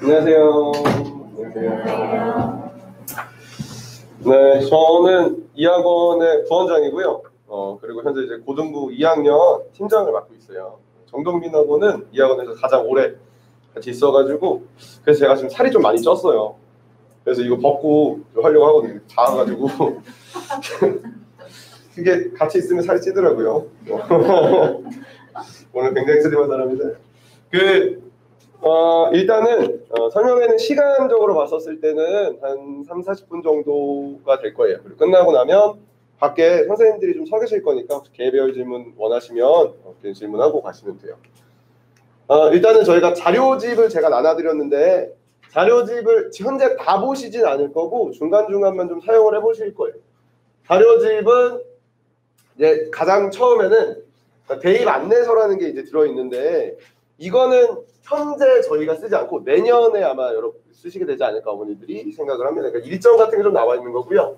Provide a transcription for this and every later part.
안녕하세요. 안녕하세요. 네, 저는 이 학원의 부원장이고요. 그리고 현재 이제 고등부 2학년 팀장을 맡고 있어요. 정동민 학원은 이 학원에서 가장 오래 같이 있어가지고 그래서 제가 지금 살이 좀 많이 쪘어요. 그래서 이거 벗고 하려고 하거든요. 작아가지고 그게 같이 있으면 살이 찌더라고요. 오늘 굉장히 슬림한 사람인데 일단은 설명회는 시간적으로 봤었을 때는 한 3, 40분 정도가 될 거예요. 그리고 끝나고 나면 밖에 선생님들이 좀 서 계실 거니까 혹시 개별 질문 원하시면 질문하고 가시면 돼요. 일단은 저희가 자료집을 제가 나눠드렸는데 자료집을 현재 다 보시진 않을 거고 중간중간만 좀 사용을 해보실 거예요. 자료집은 이제 가장 처음에는 대입 안내서라는 게 이제 들어있는데 이거는 현재 저희가 쓰지 않고 내년에 아마 여러분 쓰시게 되지 않을까 어머니들이 생각을 합니다. 그러니까 일정 같은 게 좀 나와 있는 거고요.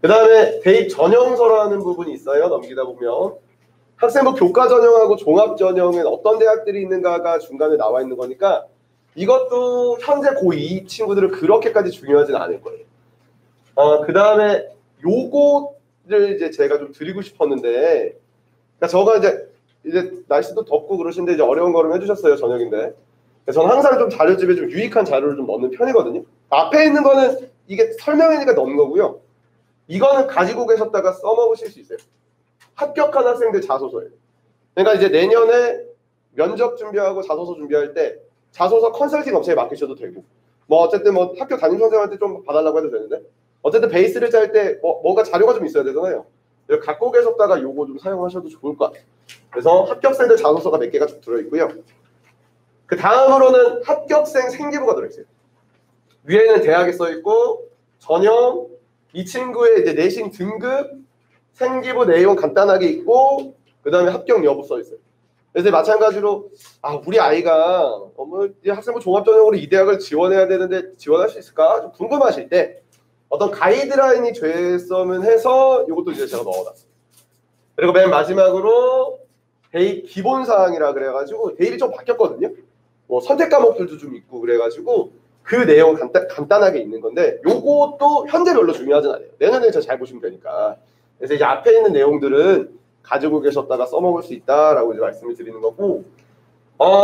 그 다음에 대입 전형서라는 부분이 있어요. 넘기다 보면 학생부 교과 전형하고 종합 전형은 어떤 대학들이 있는가가 중간에 나와 있는 거니까 이것도 현재 고2 친구들은 그렇게까지 중요하진 않을 거예요. 그 다음에 요거를 이제 제가 좀 드리고 싶었는데 그러니까 저가 이제 날씨도 덥고 그러신데 이제 어려운 걸음 해주셨어요. 저녁인데 저는 항상 좀 자료집에 좀 유익한 자료를 좀 넣는 편이거든요. 앞에 있는 거는 이게 설명이니까 넣는 거고요. 이거는 가지고 계셨다가 써먹으실 수 있어요. 합격한 학생들 자소서예요. 그러니까 이제 내년에 면접 준비하고 자소서 준비할 때 자소서 컨설팅 업체에 맡기셔도 되고 뭐 어쨌든 뭐 학교 담임 선생님한테 좀 봐달라고 해도 되는데 어쨌든 베이스를 짤 때 뭐가 자료가 좀 있어야 되잖아요. 갖고 계셨다가 요거 좀 사용하셔도 좋을 것 같아요. 그래서 합격생들 자소서가 몇 개가 좀 들어있고요. 그 다음으로는 합격생 생기부가 들어있어요. 위에는 대학에 써있고 전형, 이 친구의 이제 내신 등급, 생기부 내용 간단하게 있고 그 다음에 합격 여부 써있어요. 그래서 마찬가지로 우리 아이가 학생부 종합전형으로 이 대학을 지원해야 되는데 지원할 수 있을까? 좀 궁금하실 때 어떤 가이드라인이 됐으면 해서 이것도 이제 제가 넣어놨어요. 그리고 맨 마지막으로 대입 기본사항이라 그래가지고 대입이 좀 바뀌었거든요. 뭐 선택 과목들도 좀 있고 그래가지고 그 내용 간단하게 있는 건데 요것도 현재 별로 중요하진 않아요. 내년에 잘 보시면 되니까. 그래서 이제 앞에 있는 내용들은 가지고 계셨다가 써먹을 수 있다라고 이제 말씀을 드리는 거고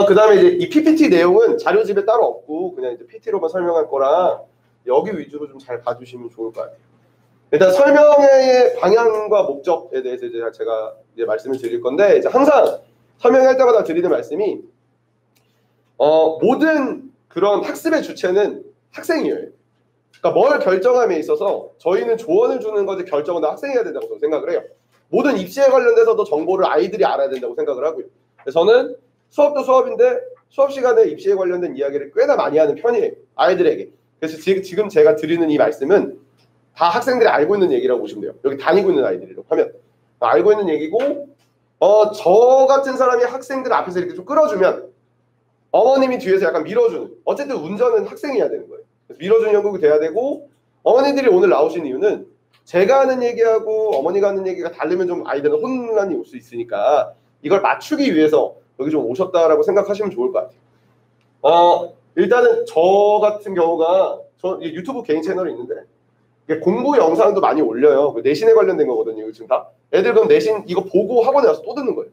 그 다음에 이제 이 PPT 내용은 자료집에 따로 없고 그냥 이제 PT로만 설명할 거라 여기 위주로 좀 잘 봐주시면 좋을 것 같아요. 일단 설명의 방향과 목적에 대해서 이제 제가 이제 말씀을 드릴 건데 이제 항상 설명할 때마다 드리는 말씀이 모든 그런 학습의 주체는 학생이에요. 그러니까 뭘 결정함에 있어서 저희는 조언을 주는 거지 결정은 학생이 해야 된다고 저는 생각을 해요. 모든 입시에 관련돼서도 정보를 아이들이 알아야 된다고 생각을 하고요. 저는 수업도 수업인데 수업 시간에 입시에 관련된 이야기를 꽤나 많이 하는 편이에요. 아이들에게. 그래서 지금 제가 드리는 이 말씀은 다 학생들이 알고 있는 얘기라고 보시면 돼요. 여기 다니고 있는 아이들이라고 하면 알고 있는 얘기고 저 같은 사람이 학생들 앞에서 이렇게 좀 끌어주면 어머님이 뒤에서 약간 밀어주는 어쨌든 운전은 학생이 해야 되는 거예요. 그래서 밀어주는 형국이 돼야 되고 어머니들이 오늘 나오신 이유는 제가 하는 얘기하고 어머니가 하는 얘기가 다르면 좀 아이들은 혼란이 올 수 있으니까 이걸 맞추기 위해서 여기 좀 오셨다라고 생각하시면 좋을 것 같아요. 일단은 저 같은 경우가 저 유튜브 개인 채널이 있는데 공부 영상도 많이 올려요. 내신에 관련된 거거든요. 지금 다 애들 그럼 내신 이거 보고 학원에 와서 또 듣는 거예요.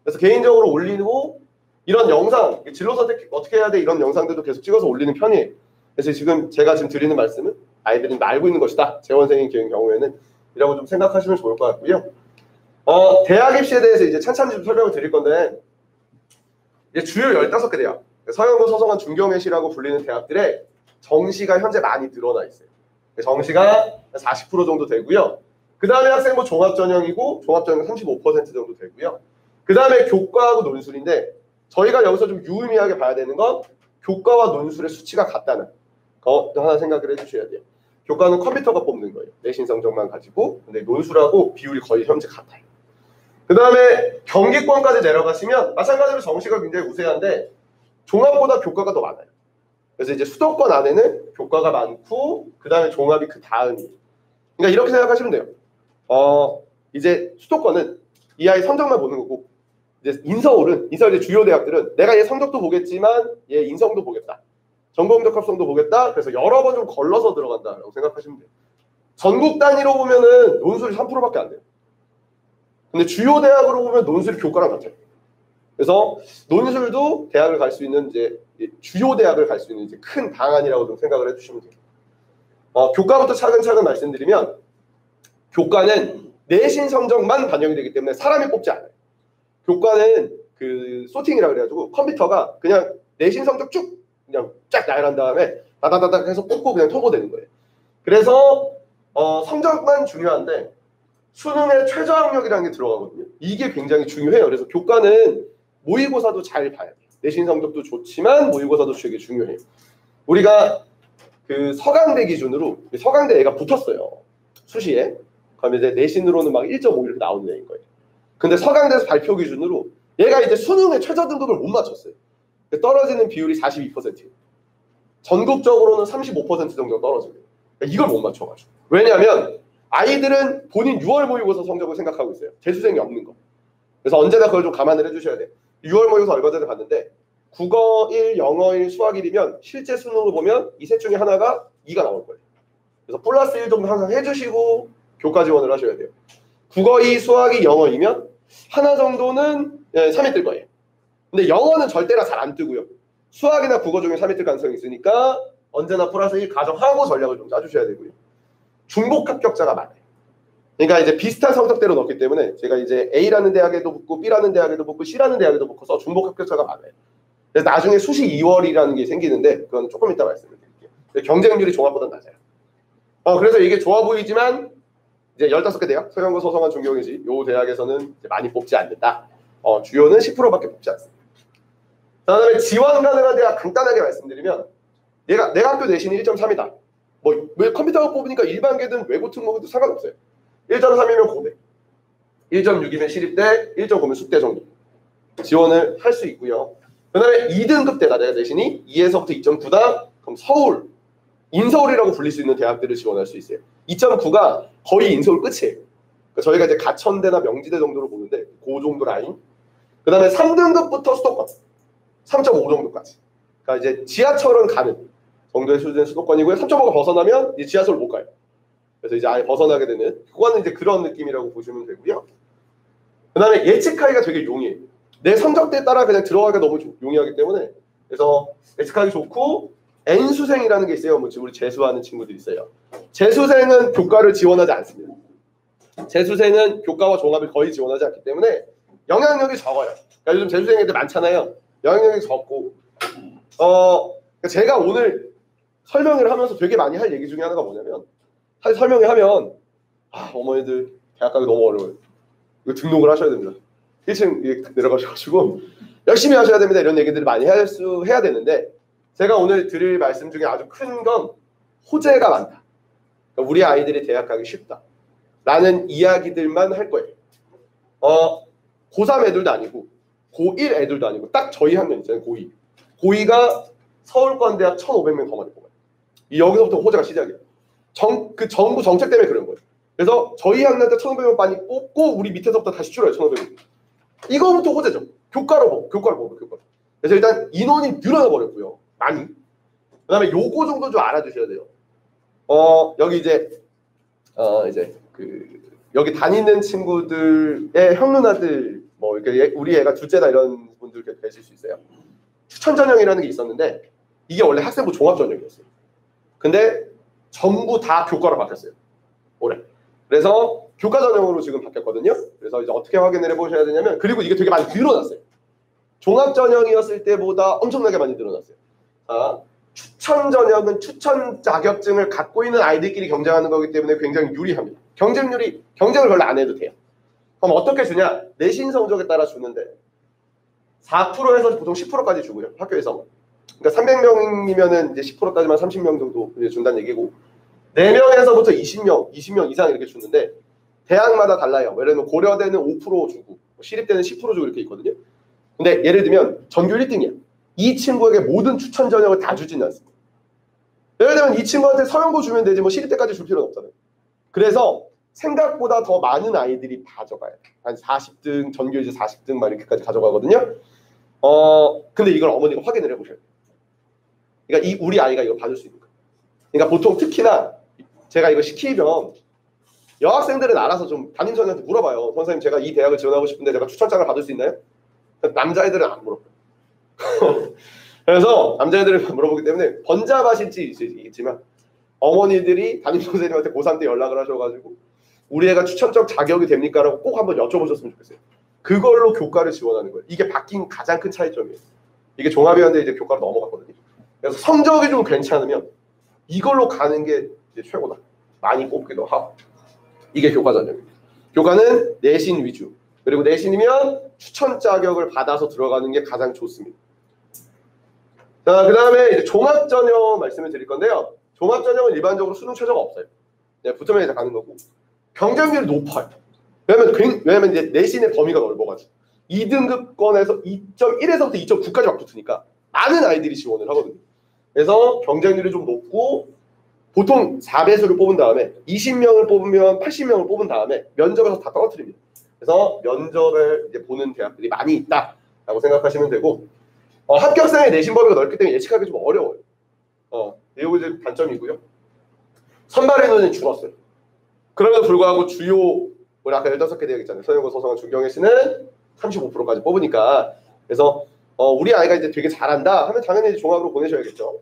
그래서 개인적으로 올리고 이런 영상 진로 선택 어떻게 해야 돼 이런 영상들도 계속 찍어서 올리는 편이에요. 그래서 제가 지금 드리는 말씀은 아이들이 알고 있는 것이다. 재원생의 경우에는 이라고 좀 생각하시면 좋을 것 같고요. 대학 입시에 대해서 이제 찬찬히 좀 설명을 드릴 건데 이제 주요 15개 대학 서영고, 서성한, 중경외시라고 불리는 대학들의 정시가 현재 많이 늘어나 있어요. 정시가 40% 정도 되고요. 그 다음에 학생부 종합전형이고 종합전형 35% 정도 되고요. 그 다음에 교과하고 논술인데 저희가 여기서 좀 유의미하게 봐야 되는 건 교과와 논술의 수치가 같다는 거 하나 생각을 해주셔야 돼요. 교과는 컴퓨터가 뽑는 거예요. 내신 성적만 가지고. 근데 논술하고 비율이 거의 현재 같아요. 그 다음에 경기권까지 내려가시면 마찬가지로 정시가 굉장히 우세한데 종합보다 교과가 더 많아요. 그래서 이제 수도권 안에는 교과가 많고 그 다음에 종합이 그 다음이에요. 그러니까 이렇게 생각하시면 돼요. 이제 수도권은 이 아이 성적만 보는 거고 이제 인서울은 인서울 주요 대학들은 내가 얘 성적도 보겠지만 얘 인성도 보겠다. 전공 적합성도 보겠다. 그래서 여러 번 좀 걸러서 들어간다라고 생각하시면 돼요. 전국 단위로 보면은 논술이 3%밖에 안 돼요. 근데 주요 대학으로 보면 논술이 교과랑 같아요. 그래서 논술도 대학을 갈 수 있는 이제 주요 대학을 갈 수 있는 이제 큰 방안이라고 좀 생각을 해주시면 돼요. 교과부터 차근차근 말씀드리면 교과는 내신 성적만 반영이 되기 때문에 사람이 뽑지 않아요. 교과는 그 소팅이라 그래가지고 컴퓨터가 그냥 내신 성적 쭉 그냥 쫙 나열한 다음에 다다다닥 해서 뽑고 그냥 통보되는 거예요. 그래서 성적만 중요한데 수능에 최저학력이라는 게 들어가거든요. 이게 굉장히 중요해요. 그래서 교과는 모의고사도 잘 봐야 돼요. 내신 성적도 좋지만 모의고사도 되게 중요해요. 우리가 그 서강대 기준으로 서강대 애가 붙었어요. 수시에. 그러면 이제 내신으로는 막 1.5 이렇게 나오는 애인 거예요. 근데 서강대에서 발표 기준으로 얘가 이제 수능에 최저 등급을 못 맞췄어요. 떨어지는 비율이 42%예요. 전국적으로는 35% 정도 떨어져요. 이걸 못 맞춰가지고. 왜냐하면 아이들은 본인 6월 모의고사 성적을 생각하고 있어요. 재수생이 없는 거. 그래서 언제나 그걸 좀 감안을 해주셔야 돼요. 6월 모의고사 얼마 전에 봤는데 국어 1, 영어 1, 수학 1이면 실제 수능을 보면 이 셋 중에 하나가 2가 나올 거예요. 그래서 플러스 1 정도 항상 해주시고 교과 지원을 하셔야 돼요. 국어 2, 수학 2, 영어 2면 하나 정도는 3이 뜰 거예요. 근데 영어는 절대나 잘 안 뜨고요. 수학이나 국어 중에 3이 뜰 가능성이 있으니까 언제나 플러스 1 가정하고 전략을 좀 짜주셔야 되고요. 중복 합격자가 많아요. 그러니까 이제 비슷한 성적대로 넣기 때문에 제가 이제 A라는 대학에도 붙고 B라는 대학에도 붙고 C라는 대학에도 붙어서 중복 합격자가 많아요. 그래서 나중에 수시 2월이라는 게 생기는데 그건 조금 이따 말씀을 드릴게요. 경쟁률이 종합보다 낮아요. 그래서 이게 좋아 보이지만 이제 15개 대학, 서영고, 서성한, 중경이지 요 대학에서는 이제 많이 뽑지 않는다. 주요는 10%밖에 뽑지 않습니다. 그다음에 지원 가능한 대학 간단하게 말씀드리면 내가 학교 내신이 1.3이다. 왜 컴퓨터가 뽑으니까 일반계든 외고 특목이든 상관없어요. 1.3이면 고대, 1.6이면 시립대, 1.5면 숙대 정도 지원을 할 수 있고요. 그 다음에 2등급대다. 내가 내신이 2에서부터 2.9다. 그럼 서울, 인서울이라고 불릴 수 있는 대학들을 지원할 수 있어요. 2.9가 거의 인서울 끝이에요. 그러니까 저희가 이제 가천대나 명지대 정도로 보는데 그 정도 라인. 그 다음에 3등급부터 수도권, 3.5 정도까지. 그러니까 이제 지하철은 가는 정도의 수준의 수도권이고요. 3.5가 벗어나면 이제 지하철을 못 가요. 그래서 이제 아예 벗어나게 되는 그거는 이제 그런 느낌이라고 보시면 되고요. 그 다음에 예측하기가 되게 용이해요. 내 성적대에 따라 그냥 들어가기가 너무 용이하기 때문에 그래서 예측하기 좋고 N수생이라는 게 있어요. 지금 우리 재수하는 친구들이 있어요. 재수생은 교과를 지원하지 않습니다. 재수생은 교과와 종합을 거의 지원하지 않기 때문에 영향력이 적어요. 그러니까 요즘 재수생 애들 많잖아요. 영향력이 적고 제가 오늘 설명을 하면서 되게 많이 할 얘기 중에 하나가 뭐냐면 사실 설명을 하면 어머니들 대학 가기 너무 어려워요. 이거 등록을 하셔야 됩니다. 1층 내려가셔가지고 열심히 하셔야 됩니다. 이런 얘기들을 많이 해야 되는데 제가 오늘 드릴 말씀 중에 아주 큰 건 호재가 많다. 그러니까 우리 아이들이 대학 가기 쉽다. 라는 이야기들만 할 거예요. 고3 애들도 아니고 고1 애들도 아니고 딱 저희 학년 있잖아요. 고2. 고2가 서울권대학 1,500명 더 많이 뽑아요. 여기서부터 호재가 시작이에요. 그 정부 정책 때문에 그런 거예요. 그래서 저희 학년 때 1,500명 많이 뽑고 우리 밑에서부터 다시 줄어요. 1,500명. 이거부터 호재죠. 교과로 보고. 그래서 일단 인원이 늘어나 버렸고요. 많이. 그다음에 요거 정도 좀 알아주셔야 돼요. 여기 이제 여기 다니는 친구들의 형 누나들 이렇게 우리 애가 둘째다 이런 분들 계실 수 있어요. 추천 전형이라는 게 있었는데 이게 원래 학생부 종합 전형이었어요. 근데 전부 다 교과로 바뀌었어요. 올해. 그래서 교과 전형으로 지금 바뀌었거든요. 그래서 이제 어떻게 확인을 해보셔야 되냐면 그리고 이게 되게 많이 늘어났어요. 종합 전형이었을 때보다 엄청나게 많이 늘어났어요. 추천 전형은 추천 자격증을 갖고 있는 아이들끼리 경쟁하는 거기 때문에 굉장히 유리합니다. 경쟁을 별로 안 해도 돼요. 그럼 어떻게 주냐? 내신 성적에 따라 주는데 4%에서 보통 10%까지 주고요. 학교에서. 그러니까 300명이면은 이제 10% 따지면 30명 정도 준다는 얘기고 4명에서부터 20명 이상 이렇게 주는데 대학마다 달라요. 예를 들면 고려대는 5% 주고 시립대는 10% 주고 이렇게 있거든요. 근데 예를 들면 전교 1등이야. 이 친구에게 모든 추천 전형을 다 주지는 않습니다. 예를 들면 이 친구한테 서영고 주면 되지 시립대까지 줄 필요는 없잖아요. 그래서 생각보다 더 많은 아이들이 가져가요. 한 40등, 전교 이제 40등 막 이렇게까지 가져가거든요. 근데 이걸 어머니가 확인을 해보셔야 돼요. 그러니까 우리 아이가 이거 받을 수 있는 거예요. 그러니까 보통 특히나 제가 이거 시키면 여학생들은 알아서 좀 담임선생님한테 물어봐요. 선생님 제가 이 대학을 지원하고 싶은데 제가 추천장을 받을 수 있나요? 남자애들은 안 물어봐요. 그래서 남자애들을 물어보기 때문에 번잡하실지 있지만 어머니들이 담임선생님한테 고3 때 연락을 하셔가지고 우리 애가 추천적 자격이 됩니까? 라고 꼭 한번 여쭤보셨으면 좋겠어요. 그걸로 교과를 지원하는 거예요. 이게 바뀐 가장 큰 차이점이에요. 이게 종합이었는데 이제 교과로 넘어갔거든요. 그래서 성적이 좀 괜찮으면 이걸로 가는 게 이제 최고다. 많이 뽑기도 하고. 이게 교과 전형입니다. 교과는 내신 위주. 그리고 내신이면 추천 자격을 받아서 들어가는 게 가장 좋습니다. 자, 그 다음에 이제 종합 전형 말씀을 드릴 건데요. 종합 전형은 일반적으로 수능 최저가 없어요. 그냥 붙으면 이제 가는 거고. 경쟁률이 높아요. 왜냐면 이제 내신의 범위가 넓어가지고 2등급권에서 2.1에서부터 2.9까지 막 붙으니까 많은 아이들이 지원을 하거든요. 그래서 경쟁률이 좀 높고 보통 4배수를 뽑은 다음에 20명을 뽑으면 80명을 뽑은 다음에 면접에서 다 떨어뜨립니다. 그래서 면접을 이제 보는 대학들이 많이 있다라고 생각하시면 되고 합격생의 내신 범위가 넓기 때문에 예측하기 좀 어려워요. 이거 이제 단점이고요. 선발 인원이 줄었어요. 그럼에도 불구하고 주요 우리 아까 15개 대학 있잖아요. 서영고, 서성한, 중경외시는 35%까지 뽑으니까 그래서 우리 아이가 이제 되게 잘한다 하면 당연히 이제 종합으로 보내셔야겠죠.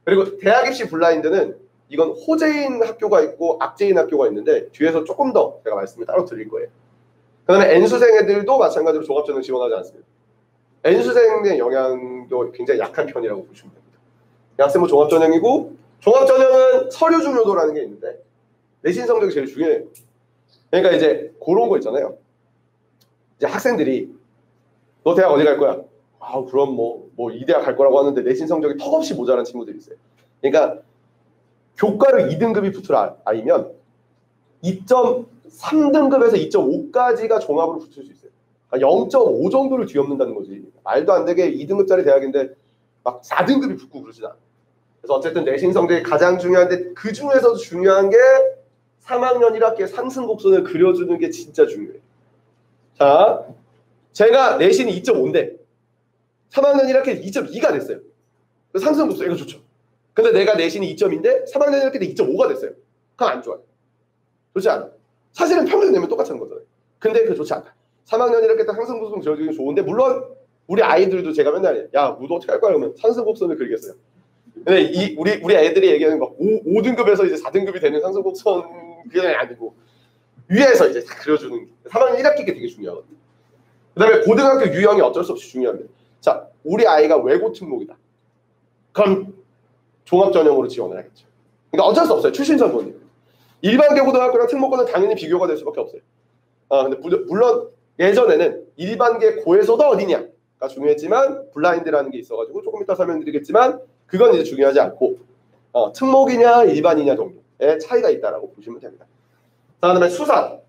그리고 대학 입시 블라인드는 이건 호재인 학교가 있고 악재인 학교가 있는데 뒤에서 조금 더 제가 말씀을 따로 드릴 거예요. 그 다음에 N수생 애들도 마찬가지로 종합전형 지원하지 않습니다. N수생의 영향도 굉장히 약한 편이라고 보시면 됩니다. 학생부 종합전형이고 종합전형은 서류 중요도라는 게 있는데 내신 성적이 제일 중요해요. 그러니까 이제 그런 거 있잖아요. 이제 학생들이 너 대학 어디 갈 거야? 그럼 뭐 이 대학 갈 거라고 하는데 내신 성적이 턱없이 모자란 친구들이 있어요. 그러니까 교과를 2등급이 붙을 아이면 2.3등급에서 2.5까지가 종합으로 붙을 수 있어요. 그러니까 0.5 정도를 뒤엎는다는 거지. 말도 안 되게 2등급짜리 대학인데 막 4등급이 붙고 그러진 않아요. 그래서 어쨌든 내신 성적이 가장 중요한데 그 중에서도 중요한 게 3학년 1학기에 상승 곡선을 그려주는 게 진짜 중요해요. 자, 제가 내신이 2.5인데 3학년 1학기에 2.2가 됐어요. 상승 곡선 이거 좋죠. 근데 내가 내신이 2점인데 3학년 1학기 때 2.5가 됐어요. 그럼 안 좋아요. 좋지 않아. 사실은 평균 내면 똑같은 거잖아요. 근데 그거 좋지 않다. 3학년 1학기 때 상승 곡선 그려주기 좋은데 물론 우리 아이들도 제가 맨날 야, 너도 어떻게 할 거야? 그러면 상승 곡선을 그리겠어요. 근데 우리 애들이 얘기하는 거 5등급에서 이제 4등급이 되는 상승 곡선 그게 아니고 위에서 이제 다 그려주는 게 3학년 1학기가 되게 중요하거든요. 그 다음에 고등학교 유형이 어쩔 수 없이 중요합니다. 자, 우리 아이가 외고 특목이다. 그럼 종합전형으로 지원을 하겠죠. 그러니까 어쩔 수 없어요. 출신 선거는. 일반계 고등학교랑 특목고는 당연히 비교가 될 수밖에 없어요. 근데 물론 예전에는 일반계 고에서도 어디냐가 중요했지만 블라인드라는 게 있어가지고 조금 이따 설명드리겠지만 그건 이제 중요하지 않고 특목이냐 일반이냐 정도의 차이가 있다라고 보시면 됩니다. 그다음에 수상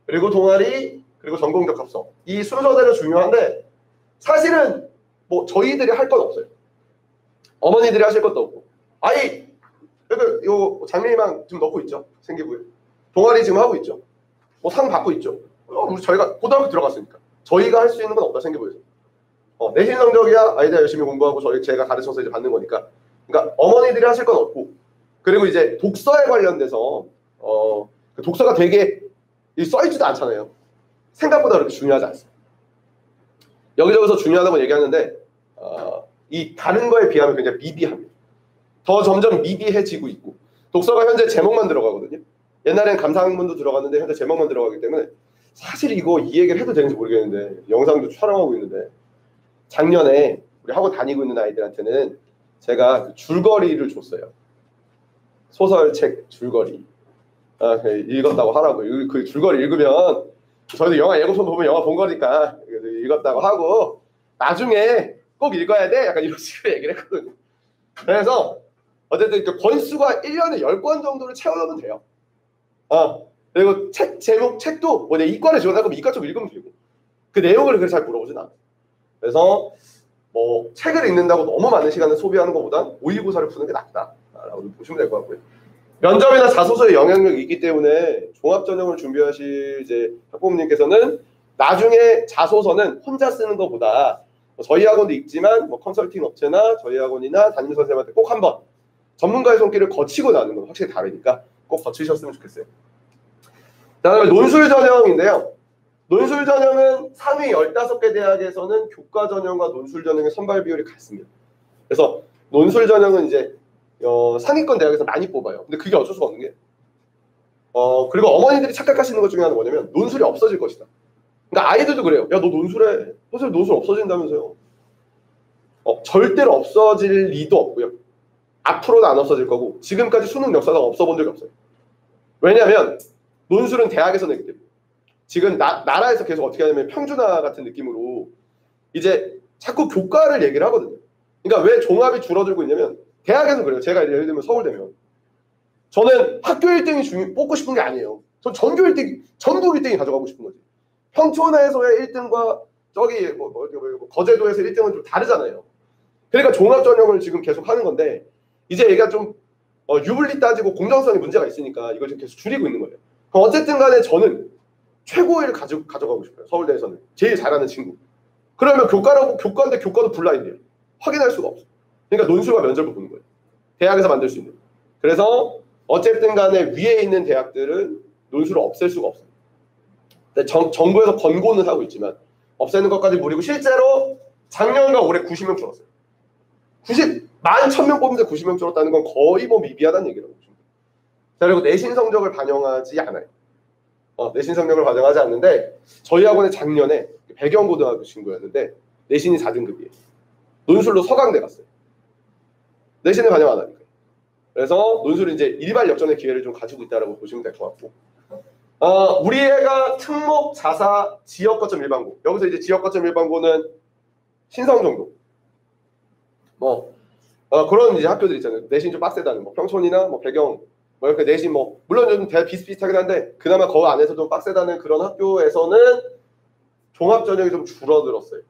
그리고 동아리 그리고 전공적 합성 이 순서대로 중요한데 사실은 뭐 저희들이 할 건 없어요. 어머니들이 하실 것도 없고 아이 요 장래희망 지금 넣고 있죠. 생기부에 동아리 지금 하고 있죠. 뭐 상 받고 있죠. 저희가 고등학교 들어갔으니까 저희가 할 수 있는 건 없다. 생기부에서 내신 성적이야 아이들 열심히 공부하고 제가 가르쳐서 이제 받는 거니까. 그러니까 어머니들이 하실 건 없고 그리고 이제 독서에 관련돼서 그 독서가 되게 써있지도 않잖아요. 생각보다 그렇게 중요하지 않습니다. 여기저기서 중요하다고 얘기하는데 이 다른 거에 비하면 굉장히 미비합니다. 더 점점 미비해지고 있고 독서가 현재 제목만 들어가거든요. 옛날엔 감상문도 들어갔는데 현재 제목만 들어가기 때문에 사실 이거 이 얘기를 해도 되는지 모르겠는데 영상도 촬영하고 있는데 작년에 우리 학원 다니고 있는 아이들한테는 제가 그 줄거리를 줬어요. 소설책 줄거리 읽었다고 하라고. 그 줄거리 읽으면 저희도 영화 예고편 보면 영화 본 거니까 읽었다고 하고 나중에 꼭 읽어야 돼 약간 이런 식으로 얘기를 했거든요. 그래서 어쨌든 그 권수가 1년에 10권 정도를 채워놓으면 돼요. 그리고 책 제목 책도 뭐 내 이과를 지원할 거면 이과 쪽 읽으면 되고 그 내용을 그렇게 잘 물어보진 않아요. 그래서 뭐 책을 읽는다고 너무 많은 시간을 소비하는 것보단 모의고사를 푸는 게 낫다라고 보시면 될 것 같고요. 면접이나 자소서에 영향력이 있기 때문에 종합전형을 준비하실 이제 학부모님께서는 나중에 자소서는 혼자 쓰는 것보다 저희 학원도 있지만 뭐 컨설팅 업체나 저희 학원이나 담임 선생님한테 꼭 한번 전문가의 손길을 거치고 나는 건 확실히 다르니까 꼭 거치셨으면 좋겠어요. 그다음에 논술 전형인데요. 논술 전형은 상위 15개 대학에서는 교과 전형과 논술 전형의 선발 비율이 같습니다. 그래서 논술 전형은 이제 상위권 대학에서 많이 뽑아요. 근데 그게 어쩔 수가 없는 게 그리고 어머니들이 착각하시는 것 중에 하나는 뭐냐면 논술이 없어질 것이다. 그러니까 아이들도 그래요. 야, 너 논술해. 선생님 논술 없어진다면서요. 절대로 없어질 리도 없고요. 앞으로는 안 없어질 거고 지금까지 수능 역사상 없어본 적이 없어요. 왜냐하면 논술은 대학에서 내기 때문에. 지금 나라에서 계속 어떻게 하냐면 평준화 같은 느낌으로 이제 자꾸 교과를 얘기를 하거든요. 그러니까 왜 종합이 줄어들고 있냐면 대학에서 그래요. 제가 예를 들면 서울대면 저는 학교 1등이 뽑고 싶은 게 아니에요. 전 전교 1등, 전국 1등이 가져가고 싶은 거지. 평촌에서의 1등과 저기 거제도에서 1등은 좀 다르잖아요. 그러니까 종합 전형을 지금 계속 하는 건데 이제 얘가 좀 유불리 따지고 공정성이 문제가 있으니까 이걸 지금 계속 줄이고 있는 거예요. 어쨌든 간에 저는 최고위를 가져가고 싶어요. 서울대에서는 제일 잘하는 친구. 그러면 교과인데 교과도 블라인드예요. 확인할 수가 없어. 그러니까 논술과 면접을 보는 거예요. 대학에서 만들 수 있는. 그래서 어쨌든 간에 위에 있는 대학들은 논술을 없앨 수가 없어요. 정부에서 권고는 하고 있지만 없애는 것까지 무리고 실제로 작년과 올해 90명 줄었어요. 11,000명 뽑는데 90명 줄었다는 건 거의 뭐 미비하다는 얘기라고 보십니다. 자, 그리고 내신 성적을 반영하지 않아요. 내신 성적을 반영하지 않는데 저희 학원에 작년에 배경고등학교 친구였는데 내신이 4등급이에요. 논술로 서강대 갔어요. 내신을 반영 안 하니까. 그래서 논술은 이제 일발 역전의 기회를 좀 가지고 있다고 보시면 될 것 같고 우리 애가 특목, 자사, 지역 거점 일반고. 여기서 이제 지역 거점 일반고는 신성 정도. 그런 이제 학교들 있잖아요. 내신 좀 빡세다는 뭐 평촌이나 뭐 배경 뭐 이렇게 내신 물론 좀 비슷비슷하긴 한데 그나마 그 안에서 좀 빡세다는 그런 학교에서는 종합 전형이 좀 줄어들었어요.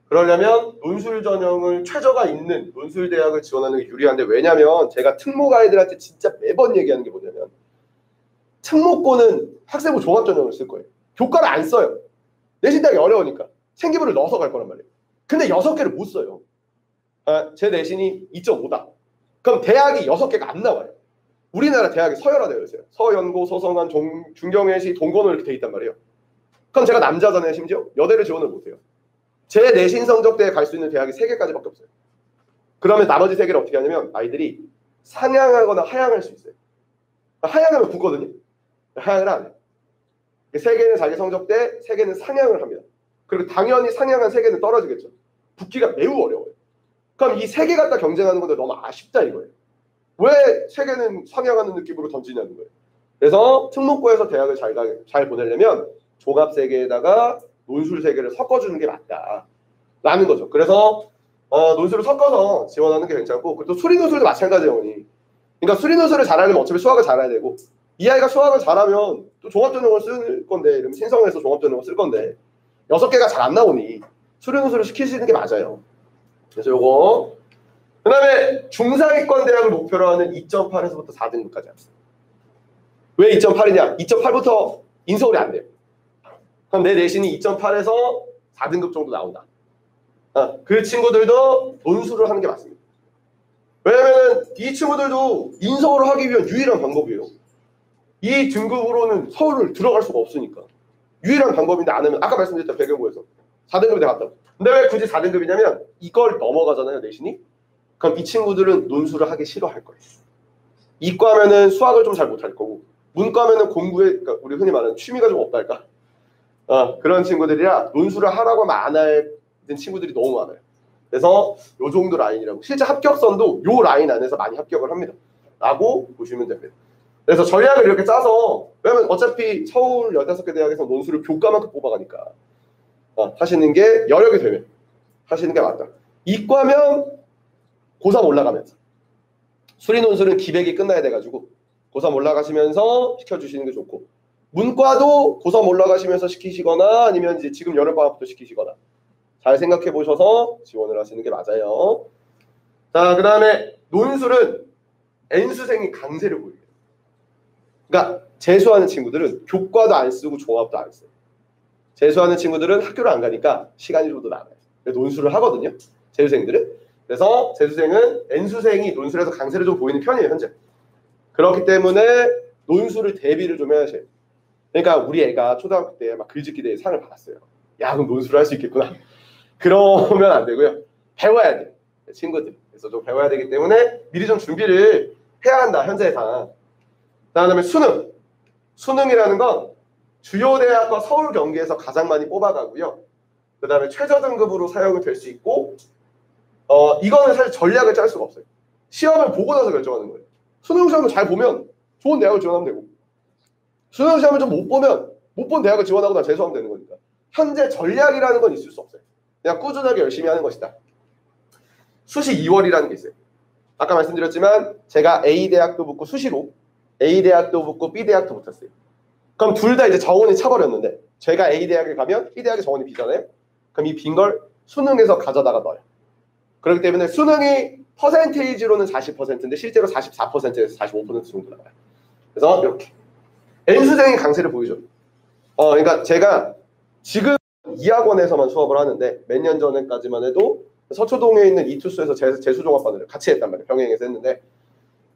그러려면 논술 전형을 최저가 있는 논술 대학을 지원하는 게 유리한데 왜냐면 제가 특목 아이들한테 진짜 매번 얘기하는 게 뭐냐면 특목고는 학생부 종합 전형을 쓸 거예요. 교과를 안 써요. 내신 대학이 어려우니까 생기부를 넣어서 갈 거란 말이에요. 근데 6개를 못 써요. 제 내신이 2.5다. 그럼 대학이 6개가 안 나와요. 우리나라 대학이 서열화되어 있어요. 서연고, 서성한, 중경외시, 동건호 이렇게 돼 있단 말이에요. 그럼 제가 남자잖아요. 심지어 여대를 지원을 못해요. 제 내신 성적대에 갈 수 있는 대학이 3개까지밖에 없어요. 그러면 나머지 3개를 어떻게 하냐면 아이들이 상향하거나 하향할 수 있어요. 하향하면 붙거든요. 하향을 안 해요. 3개는 자기 성적대, 3개는 상향을 합니다. 그리고 당연히 상향한 3개는 떨어지겠죠. 붙기가 매우 어려워요. 그럼 이 3개 갖다 경쟁하는 건데 너무 아쉽다 이거예요. 왜 3개는 상향하는 느낌으로 던지냐는 거예요. 그래서 특목고에서 대학을 잘 보내려면 종합 3개에다가 논술 3개를 섞어주는 게 맞다 라는 거죠. 그래서 논술을 섞어서 지원하는 게 괜찮고 그리고 또 수리논술도 마찬가지예요. 그러니까 수리논술을 잘하려면 어차피 수학을 잘해야 되고 이 아이가 수학을 잘하면 또 종합전형을 쓸 건데 이러면 신성에서 종합전형을 쓸 건데 6개가 잘 안 나오니 수리논술을 시키시는 게 맞아요. 그래서 요거 그 다음에 중상위권 대학을 목표로 하는 2.8에서부터 4등급까지 합시다. 왜 2.8이냐? 2.8부터 인서울이 안 돼요. 그럼 내 내신이 2.8에서 4등급 정도 나온다. 그 친구들도 논술을 하는 게 맞습니다. 왜냐면 이 친구들도 인서울을 하기 위한 유일한 방법이에요. 이 등급으로는 서울을 들어갈 수가 없으니까. 유일한 방법인데 안 하면 아까 말씀드렸던 배경고에서 4등급에 갔다. 근데 왜 굳이 4등급이냐면 이걸 넘어가잖아요. 내신이. 그럼 이 친구들은 논술을 하기 싫어할 거예요. 이과면은 수학을 좀 잘 못할 거고 문과면은 공부에 그러니까 우리 흔히 말하는 취미가 좀 없달까? 그런 친구들이라 논술을 하라고 하면 안 하는 친구들이 너무 많아요. 그래서 요 정도 라인이라고. 실제 합격선도 요 라인 안에서 많이 합격을 합니다. 라고 보시면 됩니다. 그래서 전략을 이렇게 짜서 왜냐면 어차피 서울 15개 대학에서 논술을 교과만큼 뽑아가니까 하시는 게 여력이 되면 하시는 게 맞다. 이과면 고3 올라가면서 수리 논술은 기백이 끝나야 돼가지고 고3 올라가시면서 시켜주시는 게 좋고 문과도 고3 올라가시면서 시키시거나 아니면 이제 지금 여름방학부터 시키시거나 잘 생각해 보셔서 지원을 하시는 게 맞아요. 자, 그 다음에 논술은 N수생이 강세를 보여요. 그러니까 재수하는 친구들은 교과도 안 쓰고 종합도 안 써요. 재수하는 친구들은 학교를 안 가니까 시간이 좀 더 남아요. 논술을 하거든요. 재수생들은. 그래서 재수생은 N수생이 논술에서 강세를 좀 보이는 편이에요, 현재. 그렇기 때문에 논술을 대비를 좀 해야 돼요. 그러니까 우리 애가 초등학교 때 막 글짓기 대회 상을 받았어요. 야, 그럼 논술을 할 수 있겠구나. 그러면 안 되고요. 배워야 돼, 친구들. 그래서 좀 배워야 되기 때문에 미리 좀 준비를 해야 한다, 현재상. 그다음에 수능. 수능이라는 건 주요 대학과 서울 경기에서 가장 많이 뽑아가고요. 그다음에 최저 등급으로 사용이 될 수 있고, 이거는 사실 전략을 짤 수가 없어요. 시험을 보고 나서 결정하는 거예요. 수능 시험을 잘 보면 좋은 대학을 지원하면 되고, 수능 시험을 좀 못 보면 못 본 대학을 지원하고 나 재수하면 되는 거니까. 현재 전략이라는 건 있을 수 없어요. 그냥 꾸준하게 열심히 하는 것이다. 수시 2월이라는 게 있어요. 아까 말씀드렸지만 제가 A 대학도 붙고 수시로 A 대학도 붙고 B 대학도 붙었어요. 그럼 둘 다 이제 정원이 차버렸는데, 제가 A 대학에 가면 B 대학에 정원이 비잖아요. 그럼 이 빈 걸 수능에서 가져다가 넣어요. 그렇기 때문에 수능이 퍼센테이지로는 40%인데 실제로 44%에서 45% 정도 나와요. 그래서 이렇게 N수생이 강세를 보이죠. 그러니까 제가 지금 이 학원에서만 수업을 하는데 몇 년 전에까지만 해도 서초동에 있는 이투스에서 재수종합반을 같이 했단 말이에요. 병행해서 했는데,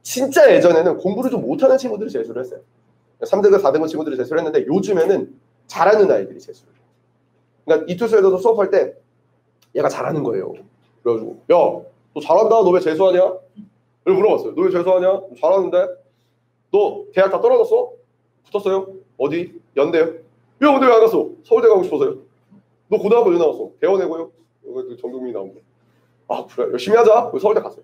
진짜 예전에는 공부를 좀 못하는 친구들이 재수를 했어요. 3등급, 4등급 친구들이 재수를 했는데 요즘에는 잘하는 아이들이 재수를 해요. 그러니까 이투스에서도 수업할 때 얘가 잘하는 거예요. 그래가지고 야, 너 잘한다. 너 왜 재수하냐? 이렇게 물어봤어요. 너 왜 재수하냐? 잘하는데. 너 대학 다 떨어졌어? 붙었어요? 어디? 연대요? 야, 근데 왜 안 갔어? 서울대 가고 싶어서요. 너 고등학교 왜 나왔어? 대원외고요? 여기 정경민이 나온 거. 아, 그래, 열심히 하자. 서울대 갔어요.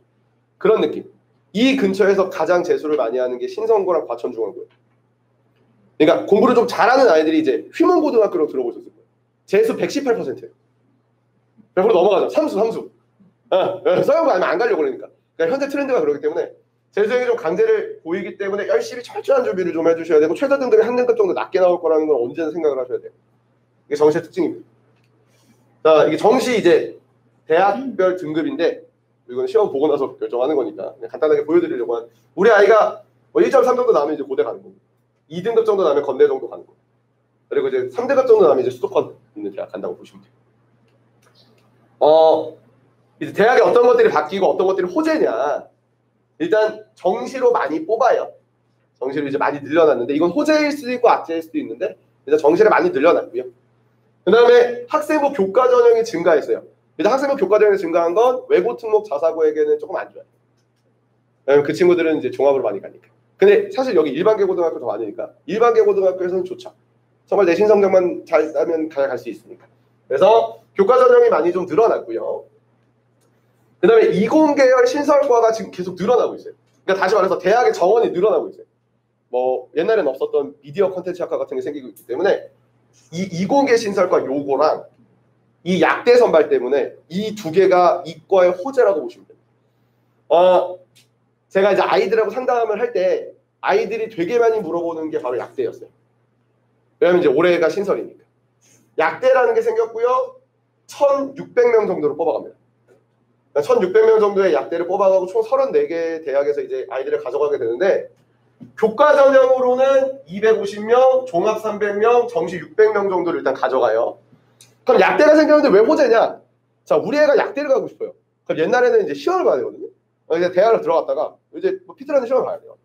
그런 느낌. 이 근처에서 가장 재수를 많이 하는 게 신성고랑 과천중앙고예요. 그러니까 공부를 좀 잘하는 아이들이 이제 휘문고등학교로 들어보셨을 거예요. 재수 118%예요. 100% 넘어가죠. 삼수. 서영고 아니면 안 가려고 그러니까. 현재 트렌드가 그렇기 때문에 재수생이 좀 강제를 보이기 때문에 열심히 철저한 준비를 좀 해주셔야 되고, 최저 등급이 한 등급 정도 낮게 나올 거라는 건 언제나 생각을 하셔야 돼요. 이게 정시의 특징입니다. 자, 이게 정시 이제 대학별 등급인데, 이건 시험 보고 나서 결정하는 거니까 그냥 간단하게 보여드리려고 한. 우리 아이가 뭐 1.3 정도 나오면 이제 고대 가는 거고, 2등급 정도 나오면 건대 정도 가는 거고, 그리고 이제 3등급 정도 나오면 이제 수도권 있는 대학 간다고 보시면 돼요. 이제 대학에 어떤 것들이 바뀌고 어떤 것들이 호재냐. 일단 정시로 많이 뽑아요. 정시로 이제 많이 늘려놨는데, 이건 호재일 수도 있고 악재일 수도 있는데 일단 정시를 많이 늘려놨고요. 그 다음에 학생부 교과 전형이 증가했어요. 일단 학생부 교과 전형이 증가한 건 외고 특목 자사고에게는 조금 안 좋아요. 왜냐면 그 친구들은 이제 종합으로 많이 가니까. 근데 사실 여기 일반계 고등학교 더 많으니까 일반계 고등학교에서는 좋죠. 정말 내신 성적만 잘 따면 갈 수 있으니까. 그래서 교과 전형이 많이 좀 늘어났고요. 그 다음에 이공계열 신설과가 지금 계속 늘어나고 있어요. 그러니까 다시 말해서 대학의 정원이 늘어나고 있어요. 뭐 옛날에는 없었던 미디어 콘텐츠 학과 같은 게 생기고 있기 때문에 이 이공계 신설과 요거랑 이 약대 선발 때문에 이 두 개가 이과의 호재라고 보시면 돼요. 제가 이제 아이들하고 상담을 할 때 아이들이 되게 많이 물어보는 게 바로 약대였어요. 왜냐면 이제 올해가 신설이니까. 약대라는 게 생겼고요. 1,600명 정도로 뽑아갑니다. 1,600명 정도의 약대를 뽑아가고 총 34개 대학에서 이제 아이들을 가져가게 되는데, 교과 전형으로는 250명, 종합 300명, 정시 600명 정도를 일단 가져가요. 그럼 약대가 생겼는데 왜 호재냐? 자, 우리 애가 약대를 가고 싶어요. 그럼 옛날에는 이제 시험을 봐야 되거든요. 이제 대학을 들어갔다가 이제 뭐 피트라는 시험을 봐야 돼요.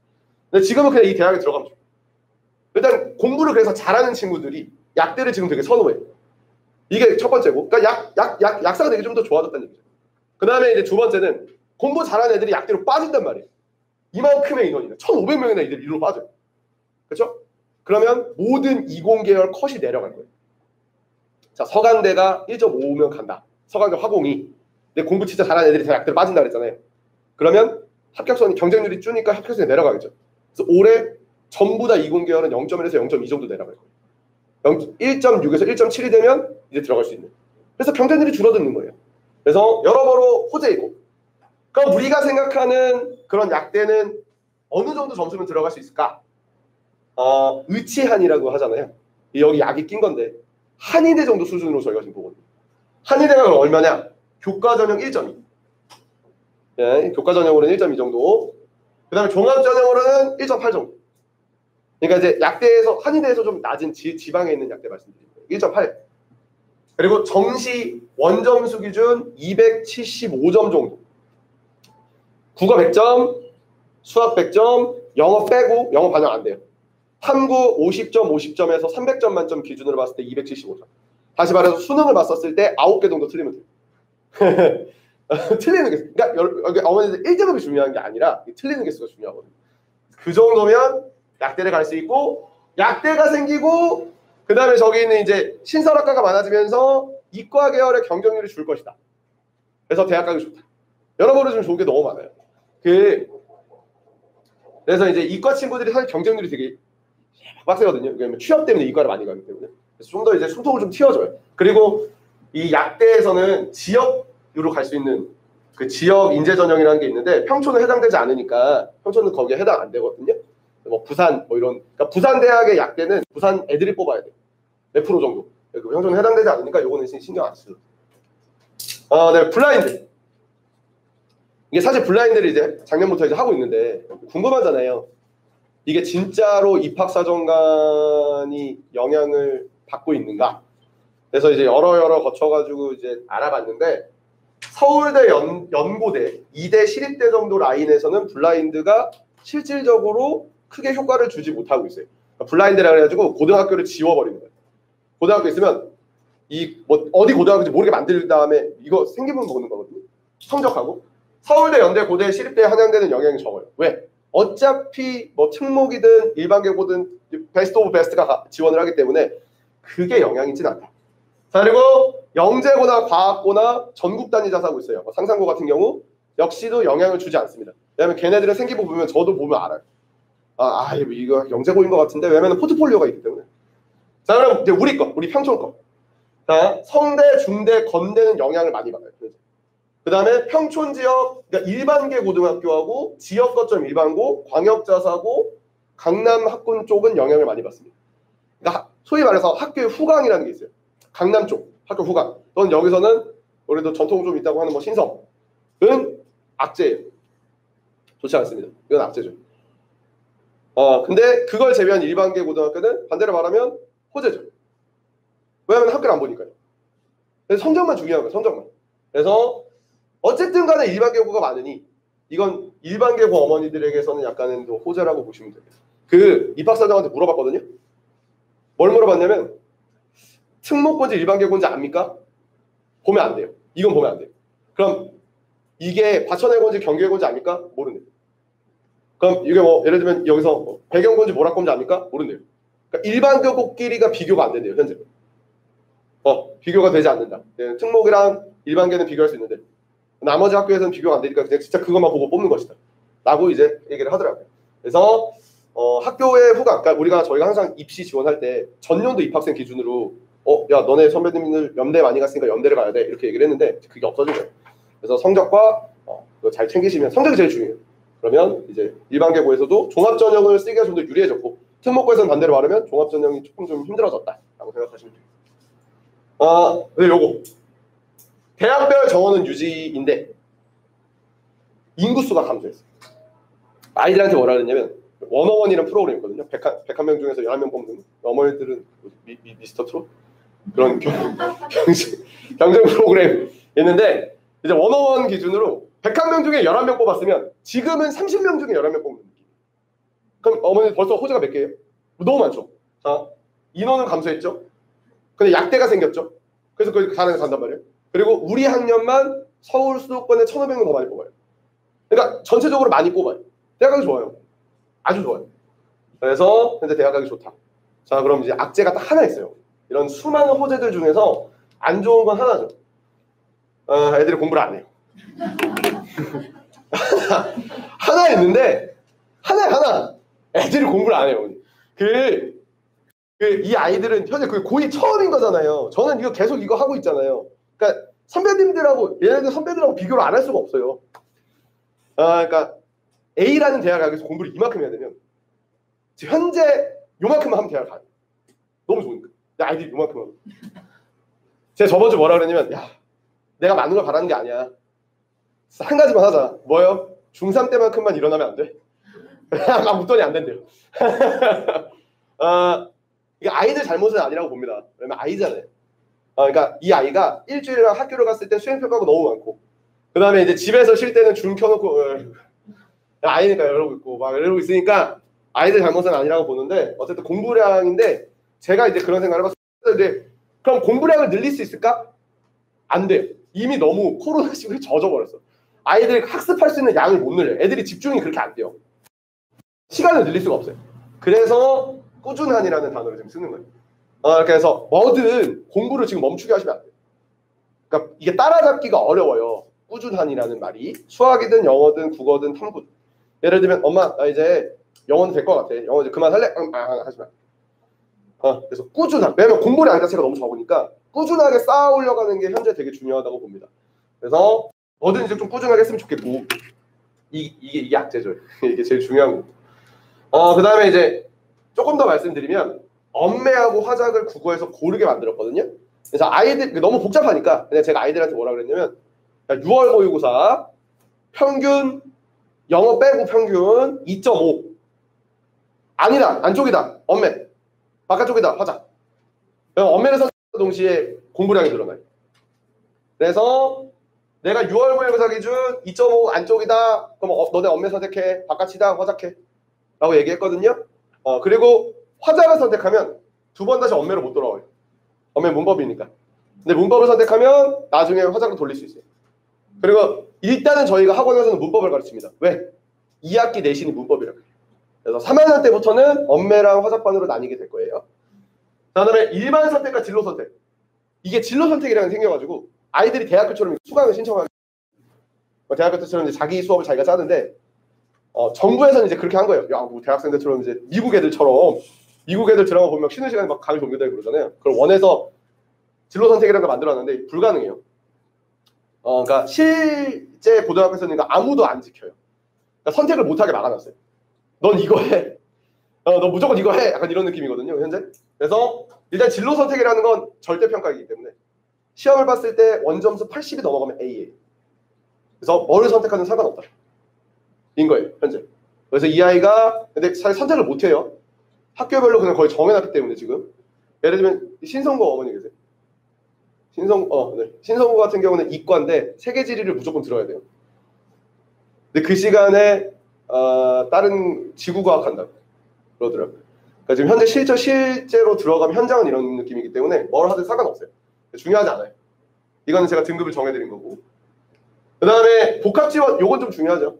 근데 지금은 그냥 이 대학에 들어가면 좋아요. 일단 공부를 그래서 잘하는 친구들이 약대를 지금 되게 선호해요. 이게 첫 번째고, 그러니까 약사가 되게 좀 더 좋아졌다는 얘기죠. 그 다음에 이제 두 번째는 공부 잘하는 애들이 약대로 빠진단 말이에요. 이만큼의 인원이다. 1,500명이나 애들이 이리로 빠져요. 그렇죠? 그러면 모든 이공계열 컷이 내려갈 거예요. 자, 서강대가 1.55명 간다. 서강대 화공이. 근데 공부 진짜 잘하는 애들이 다 약대로 빠진다 그랬잖아요. 그러면 합격선이 경쟁률이 주니까 합격선이 내려가겠죠. 그래서 올해 전부 다 이공계열은 0.1에서 0.2 정도 내려갈 거예요. 1.6에서 1.7이 되면 이제 들어갈 수 있는. 그래서 경쟁률이 줄어드는 거예요. 그래서 여러모로 호재이고. 그럼 우리가 생각하는 그런 약대는 어느 정도 점수면 들어갈 수 있을까? 의치한이라고 하잖아요. 여기 약이 낀 건데 한의대 정도 수준으로 저희가 지금 보거든요. 한의대가 그럼 얼마냐? 교과 전형 1.2. 예, 교과 전형으로는 1.2 정도. 그 다음에 종합 전형으로는 1.8 정도. 그러니까 이제 약대에서, 한의대에서 좀 낮은 지방에 있는 약대 말씀드립니다. 1.8. 그리고 정시 원점수 기준 275점 정도. 국어 100점, 수학 100점, 영어 빼고 영어 반영 안 돼요. 탐구 50점, 50점에서 300점 만점 기준으로 봤을 때 275점. 다시 말해서 수능을 봤었을 때 9개 정도 틀리면 돼요. 틀리는 개. 그러니까 어머니들 1등급이 중요한 게 아니라 틀리는 개수가 중요하거든요. 그 정도면 약대를 갈 수 있고, 약대가 생기고 그 다음에 저기 있는 이제 신설학과가 많아지면서 이과 계열의 경쟁률이 줄 것이다. 그래서 대학 가기 좋다. 여러모로 좀 좋은 게 너무 많아요. 그래서 이제 이과 친구들이 사실 경쟁률이 되게 빡세거든요. 왜냐면 취업 때문에 이과를 많이 가기 때문에. 그래서 좀 더 이제 숨통을 좀 틔워줘요. 그리고 이 약대에서는 지역으로 갈 수 있는 그 지역 인재 전형이라는 게 있는데 평촌은 해당되지 않으니까 평촌은 거기에 해당 안 되거든요. 뭐 부산 뭐 이런, 그러니까 부산 대학의 약대는 부산 애들이 뽑아야 돼. 몇 프로 정도. 그 평촌은 해당되지 않으니까 요거는 신경 안 쓰죠. 네, 블라인드. 이게 사실 블라인드를 이제 작년부터 이제 하고 있는데 궁금하잖아요. 이게 진짜로 입학사정관이 영향을 받고 있는가? 그래서 이제 여러 거쳐가지고 이제 알아봤는데 서울대 연고대 2대 시립대 정도 라인에서는 블라인드가 실질적으로 크게 효과를 주지 못하고 있어요. 그러니까 블라인드라 그래가지고 고등학교를 지워버리는 거예요. 고등학교 있으면 이 뭐 어디 고등학교인지 모르게 만든 다음에 이거 생기분 보는 거거든요. 성적하고 서울대, 연대, 고대, 시립대, 한양대는 영향이 적어요. 왜? 어차피 뭐 특목이든 일반계고든 베스트 오브 베스트가 지원을 하기 때문에 그게 영향이 있진 않다. 자, 그리고 영재고나 과학고나 전국 단위 자사고 있어요. 상상고 같은 경우 역시도 영향을 주지 않습니다. 왜냐하면 걔네들은 생기부 보면 저도 보면 알아요. 이거 영재고인 것 같은데 왜냐면 포트폴리오가 있기 때문에. 자, 그럼 이제 우리 평촌 거. 자, 성대, 중대, 건대는 영향을 많이 받아요. 그 다음에 평촌 지역, 그러니까 일반계 고등학교하고 지역 거점 일반고, 광역자사고, 강남 학군 쪽은 영향을 많이 받습니다. 그러니까 소위 말해서 학교의 후광이라는 게 있어요. 강남 쪽 학교 후광. 또는 여기서는 우리도 전통 좀 있다고 하는 뭐 신성은 악재예요. 좋지 않습니다. 이건 악재죠. 근데 그걸 제외한 일반계 고등학교는 반대로 말하면 호재죠. 왜냐하면 학교를 안 보니까요. 그래서 성적만 중요한 거예요. 성적만. 그래서 어쨌든 간에 일반계고가 많으니 이건 일반계고 어머니들에게서는 약간은 호재라고 보시면 돼요. 그 입학사정한테 물어봤거든요. 뭘 물어봤냐면 특목고인지 일반계고인지 압니까? 보면 안 돼요. 이건 보면 안 돼요. 그럼 이게 과천외고인지 경기외고인지 압니까? 모른대요. 그럼 이게 뭐 예를 들면 여기서 뭐 배경고인지 모락고인지 압니까? 모른대요. 그러니까 일반계고끼리가 비교가 안 된대요. 현재. 비교가 되지 않는다. 네, 특목이랑 일반계는 비교할 수 있는데 나머지 학교에서는 비교가 안 되니까 그냥 진짜 그것만 보고 뽑는 것이다 라고 이제 얘기를 하더라고요. 그래서 학교의 후광, 그러니까 저희가 항상 입시 지원할 때 전년도 입학생 기준으로 야 너네 선배님들 연대 많이 갔으니까 연대를 가야 돼 이렇게 얘기를 했는데 그게 없어진 거예요. 그래서 성적과 그거 잘 챙기시면 성적이 제일 중요해요. 그러면 이제 일반계고에서도 종합전형을 쓰기가 좀 더 유리해졌고 특목고에서는 반대로 말하면 종합전형이 조금 좀 힘들어졌다 라고 생각하시면 돼요. 근데 요거 대학별 정원은 유지인데 인구수가 감소했어요. 아이들한테 뭐라 그랬냐면 원어원이라는 프로그램이 있거든요. 101명 중에서 11명 뽑는 어머니들은 미스터 트롯? 그런 경쟁 프로그램이 있는데 이제 원어원 기준으로 101명 중에 11명 뽑았으면 지금은 30명 중에 11명 뽑는 느낌. 그럼 어머니 벌써 호재가 몇 개예요? 너무 많죠. 자, 인원은 감소했죠. 근데 약대가 생겼죠. 그래서 거기 가는 간단 말이에요. 그리고 우리 학년만 서울 수도권에 1,500명 더 많이 뽑아요. 그러니까 전체적으로 많이 뽑아요. 대학 가기 좋아요. 아주 좋아요. 그래서 현재 대학 가기 좋다. 자, 그럼 이제 악재가 딱 하나 있어요. 이런 수많은 호재들 중에서 안 좋은 건 하나죠. 애들이 공부를 안 해요. 하나 있는데 하나 애들이 공부를 안 해요. 이 아이들은 현재 그 고2 처음인 거잖아요. 저는 이거 계속 이거 하고 있잖아요. 그러니까 선배님들하고 얘네들 선배들하고 비교를 안 할 수가 없어요. 그러니까 A라는 대학 가서 공부를 이만큼 해야 되면 현재 요만큼만 하면 대학 가요. 너무 좋으니까. 내 아이들이 요만큼 하면. 제가 저번 주 뭐라 그랬냐면 야 내가 많은 걸 바라는 게 아니야. 한 가지만 하자. 뭐요? 중3 때만큼만 일어나면 안 돼? 막 웃더니 안 된대요. 이게 아이들 잘못은 아니라고 봅니다. 왜냐면 아이잖아요. 그러니까 이 아이가 일주일간 학교를 갔을 때 수행평가가 너무 많고, 그 다음에 이제 집에서 쉴 때는 줌 켜놓고 아이니까 이러고 있고 막 이러고 있으니까 아이들 잘못은 아니라고 보는데, 어쨌든 공부량인데 제가 이제 그런 생각을 해봤는데, 그럼 공부량을 늘릴 수 있을까? 안 돼요. 이미 너무 코로나 시국에 젖어버렸어. 아이들이 학습할 수 있는 양을 못 늘려요. 애들이 집중이 그렇게 안 돼요. 시간을 늘릴 수가 없어요. 그래서 꾸준한이라는 단어를 지금 쓰는 거예요. 그래서 뭐든 공부를 지금 멈추게 하시면 안 돼요. 그러니까 이게 따라잡기가 어려워요. 꾸준한이라는 말이. 수학이든 영어든 국어든 탐구든. 예를 들면 엄마 나 이제 영어는 될 것 같아. 영어 이제 그만할래? 하지 마. 그래서 꾸준한. 왜냐면 공부량 자체가 너무 적으니까 꾸준하게 쌓아 올려가는 게 현재 되게 중요하다고 봅니다. 그래서 뭐든지 좀 꾸준하게 했으면 좋겠고, 이게 악재죠. 이게 제일 중요한 거. 그 다음에 이제 조금 더 말씀드리면, 엄매하고 화작을 국어에서 고르게 만들었거든요. 그래서 아이들 너무 복잡하니까 그냥 제가 아이들한테 뭐라 그랬냐면, 6월 모의고사 평균 영어 빼고 평균 2.5. 아니다, 안쪽이다, 엄매. 바깥쪽이다, 화작. 엄매를 선택한 동시에 공부량이 늘어나요. 그래서 내가 6월 모의고사 기준 2.5 안쪽이다. 그럼 너네 엄매 선택해, 바깥이다, 화작해 라고 얘기했거든요. 그리고 화작을 선택하면 두 번 다시 엄매로 못 돌아와요. 엄매 문법이니까. 근데 문법을 선택하면 나중에 화작으로 돌릴 수 있어요. 그리고 일단은 저희가 학원에서는 문법을 가르칩니다. 왜? 2학기 내신이 문법이라고. 그래서 3학년 때부터는 엄매랑 화작반으로 나뉘게 될 거예요. 그 다음에 일반 선택과 진로 선택. 이게 진로 선택이라는 게 생겨가지고 아이들이 대학교처럼 수강을 신청하게, 대학교 때처럼 이제 자기 수업을 자기가 짜는데, 정부에서는 이제 그렇게 한 거예요. 야, 뭐 대학생들처럼 이제 미국 애들처럼, 미국 애들 드라마 보면 쉬는 시간에 막 강의 동료되고 그러잖아요. 그걸 원해서 진로 선택이라는 걸 만들어놨는데 불가능해요. 그러니까 실제 고등학교에서는 아무도 안 지켜요. 그러니까 선택을 못하게 막아놨어요. 넌 이거 해. 너 무조건 이거 해. 약간 이런 느낌이거든요, 현재. 그래서 일단 진로 선택이라는 건 절대평가이기 때문에 시험을 봤을 때 원점수 80이 넘어가면 A예요. 그래서 뭐를 선택하든 상관없다. 인 거예요, 현재. 그래서 이 아이가 근데 사실 선택을 못해요. 학교별로 그냥 거의 정해놨기 때문에 지금. 예를 들면 신성고 어머니 계세요. 신성고 같은 경우는 이과인데 세계지리를 무조건 들어야 돼요. 근데 그 시간에 다른 지구과학 한다고 그러더라고요. 그러니까 지금 현재 실제로 들어가면 현장은 이런 느낌이기 때문에 뭘 하든 상관없어요. 중요하지 않아요. 이거는 제가 등급을 정해드린 거고. 그 다음에 복합지원, 요건 좀 중요하죠.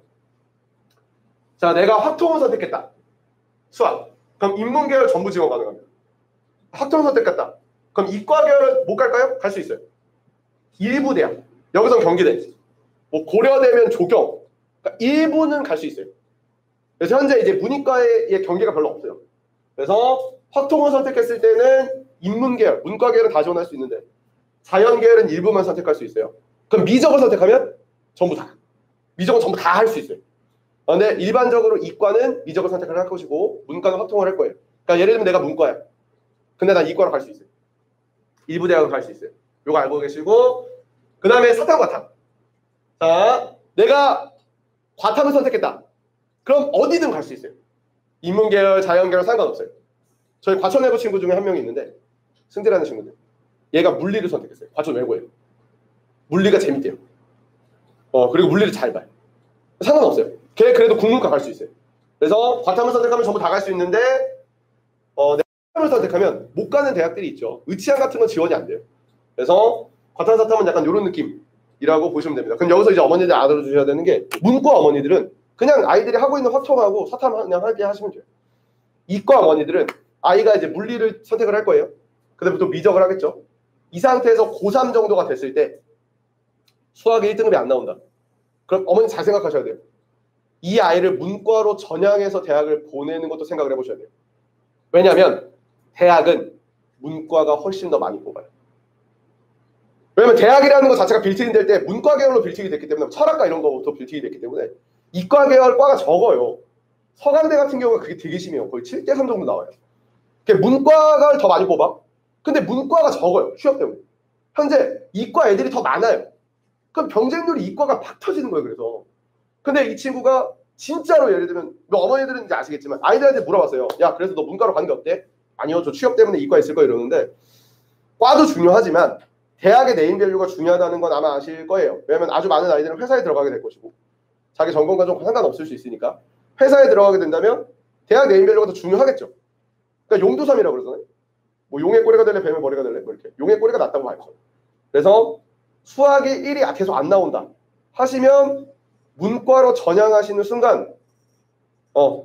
자, 내가 확통을 선택했다. 수학. 그럼 인문계열 전부 지원 가능합니다. 확통 선택했다. 그럼 이과계열은 못 갈까요? 갈 수 있어요. 일부 대학. 여기서 경기대. 뭐 고려대면 조경. 그러니까 일부는 갈 수 있어요. 그래서 현재 이제 문이과의 경계가 별로 없어요. 그래서 확통을 선택했을 때는 인문계열, 문과계열은 다 지원할 수 있는데 자연계열은 일부만 선택할 수 있어요. 그럼 미적을 선택하면 전부 다. 미적은 전부 다 할 수 있어요. 근데 일반적으로 이과는 미적을 선택을 할 것이고 문과는 확통을 할 거예요. 그러니까 예를 들면 내가 문과야. 근데 난 이과로 갈 수 있어요. 일부 대학을 갈 수 있어요. 요거 알고 계시고, 그 다음에 사탐과탐. 자, 내가 과탐을 선택했다. 그럼 어디든 갈 수 있어요. 인문계열, 자연계열 상관없어요. 저희 과천 외고 친구 중에 한 명이 있는데, 승재라는 친구인데 얘가 물리를 선택했어요. 과천 외고예요. 물리가 재밌대요. 그리고 물리를 잘 봐요. 상관없어요. 걔 그래도 국문과 갈 수 있어요. 그래서 과탐을 선택하면 전부 다 갈 수 있는데, 과탐을 선택하면 못 가는 대학들이 있죠. 의치학 같은 건 지원이 안 돼요. 그래서 과탐 사탐은 약간 이런 느낌이라고 보시면 됩니다. 그럼 여기서 이제 어머니들 알아주셔야 되는 게, 문과 어머니들은 그냥 아이들이 하고 있는 확통하고 사탐 그냥 하게 하시면 돼요. 이과 어머니들은 아이가 이제 물리를 선택을 할 거예요. 그다음부터 미적을 하겠죠. 이 상태에서 고3 정도가 됐을 때 수학에 1등급이 안 나온다. 그럼 어머니 잘 생각하셔야 돼요. 이 아이를 문과로 전향해서 대학을 보내는 것도 생각을 해보셔야 돼요. 왜냐하면 대학은 문과가 훨씬 더 많이 뽑아요. 왜냐면 대학이라는 것 자체가 빌트인 될 때 문과 계열로 빌트인이 됐기 때문에, 철학과 이런 거부터 빌트인이 됐기 때문에 이과 계열 과가 적어요. 서강대 같은 경우가 그게 되게 심해요. 거의 7대3 정도 나와요. 문과가 더 많이 뽑아. 근데 문과가 적어요. 취업 때문에. 현재 이과 애들이 더 많아요. 그럼 경쟁률이 이과가 팍 터지는 거예요. 그래서. 근데 이 친구가 진짜로 예를 들면, 어머니들은 이제 아시겠지만 아이들한테 물어봤어요. 야, 그래서 너 문과로 가는 게 어때? 아니요, 저 취업 때문에 이과 있을 거야 이러는데, 과도 중요하지만 대학의 네임밸류가 중요하다는 건 아마 아실 거예요. 왜냐하면 아주 많은 아이들은 회사에 들어가게 될 것이고 자기 전공과 좀 상관없을 수 있으니까 회사에 들어가게 된다면 대학 네임밸류가 더 중요하겠죠. 그러니까 용두삼이라고 그러잖아요. 뭐 용의 꼬리가 될래 뱀의 머리가 될래 뭐 이렇게 용의 꼬리가 낫다고 봐야죠. 그래서 수학이 1이 계속 안 나온다 하시면 문과로 전향하시는 순간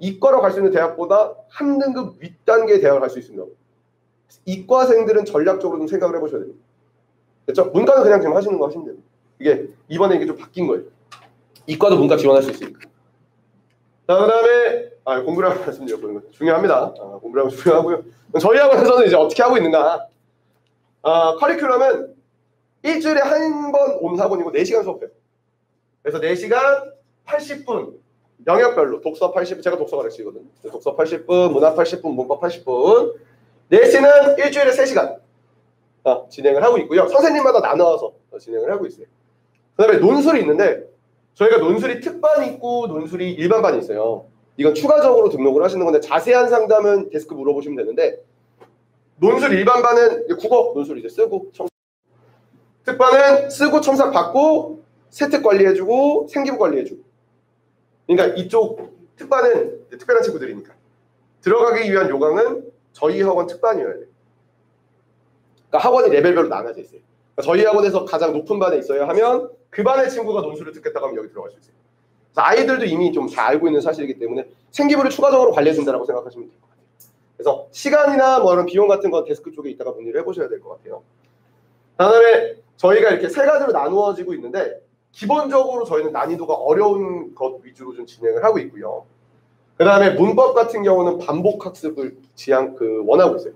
이과로 갈 수 있는 대학보다 한 등급 윗단계의 대학을 갈 수 있습니다. 이과생들은 전략적으로 좀 생각을 해보셔야 됩니다. 그렇죠? 문과는 그냥 지금 하시는 거 하시면 돼요. 이게 이번에 이게 좀 바뀐 거예요. 이과도 문과 지원할 수 있으니까. 자, 그 다음에 공부를 말씀드렸고요. 거 중요합니다. 공부를 하면 중요하고요. 저희 학원에서는 이제 어떻게 하고 있는가? 커리큘럼은 일주일에 한 번 온사본이고 4시간 수업해요. 그래서 4시간 80분 영역별로 독서 80분 제가 독서 가르치거든요. 독서 80분, 문학 80분, 문법 80분. 내신은 일주일에 3시간 진행을 하고 있고요. 선생님마다 나눠서 진행을 하고 있어요. 그 다음에 논술이 있는데 저희가 논술이 특반이 있고 논술이 일반반이 있어요. 이건 추가적으로 등록을 하시는 건데 자세한 상담은 데스크 물어보시면 되는데 논술 일반반은 국어 논술 이제 쓰고 청 특반은 쓰고 첨삭 받고 세특 관리해주고 생기부 관리해주고 그러니까 이쪽 특반은 특별한 친구들이니까 들어가기 위한 요강은 저희 학원 특반이어야 돼요. 그러니까 학원이 레벨별로 나눠져 있어요. 그러니까 저희 학원에서 가장 높은 반에 있어야 하면 그 반의 친구가 논술을 듣겠다고 하면 여기 들어갈 수 있어요. 그래서 아이들도 이미 좀 잘 알고 있는 사실이기 때문에 생기부를 추가적으로 관리해준다고 생각하시면 될 것 같아요. 그래서 시간이나 뭐 이런 비용 같은 건 데스크 쪽에 있다가 문의를 해보셔야 될 것 같아요. 다음에 저희가 이렇게 3가지로 나누어지고 있는데 기본적으로 저희는 난이도가 어려운 것 위주로 좀 진행을 하고 있고요. 그 다음에 문법 같은 경우는 반복 학습을 원하고 있어요.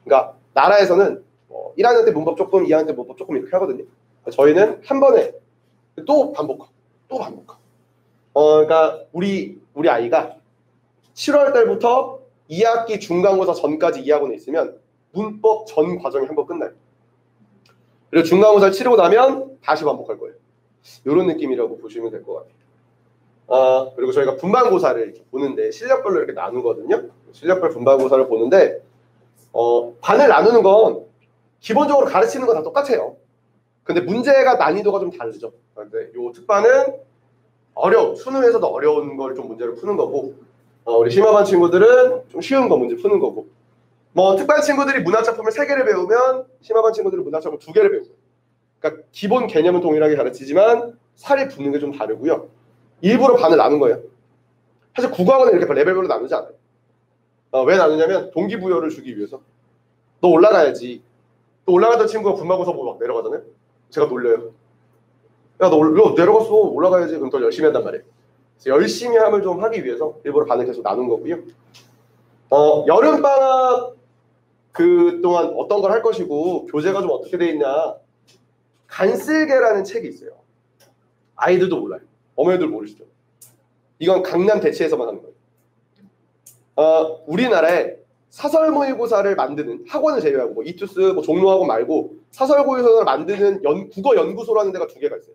그러니까 나라에서는 1학년 때 문법 조금, 2학년 때 문법 조금 이렇게 하거든요. 저희는 한 번에 또 반복하고 또 반복하고. 그러니까 우리 아이가 7월 달부터 2학기 중간고사 전까지 이 학원에 있으면 문법 전 과정이 한 번 끝나요. 그리고 중간고사를 치르고 나면 다시 반복할 거예요. 이런 느낌이라고 보시면 될 것 같아요. 그리고 저희가 분반고사를 이렇게 보는데 실력별로 이렇게 나누거든요. 실력별 분반고사를 보는데 반을 나누는 건 기본적으로 가르치는 건 다 똑같아요. 근데 문제가 난이도가 좀 다르죠. 근데 이 특반은 수능에서도 어려운 걸 좀 문제를 푸는 거고 우리 심화반 친구들은 좀 쉬운 거 문제 푸는 거고 뭐 특반 친구들이 문학작품을 3개를 배우면 심화반 친구들은 문학작품 2개를 배우고 그러니까 기본 개념은 동일하게 가르치지만 살이 붙는 게 좀 다르고요. 일부러 반을 나눈 거예요. 사실 국어학원은 이렇게 레벨별로 나누지 않아요. 왜 나누냐면 동기부여를 주기 위해서. 너 올라가야지. 또 올라가던 친구가 분반고사 보고 막 내려가잖아요. 제가 놀려요. 야, 너 내려갔어. 올라가야지. 그럼 더 열심히 한단 말이에요. 그래서 열심히 함을 좀 하기 위해서 일부러 반을 계속 나눈 거고요. 여름방학 그동안 어떤 걸 할 것이고 교재가 좀 어떻게 돼 있냐. 간쓸개라는 책이 있어요. 아이들도 몰라요. 어머니들 모르시죠? 이건 강남 대치에서만 하는 거예요. 우리나라에 사설 모의고사를 만드는 학원을 제외하고 뭐 이투스 뭐 종로학원 말고 사설 모의고사를 만드는 국어 연구소라는 데가 2개가 있어요.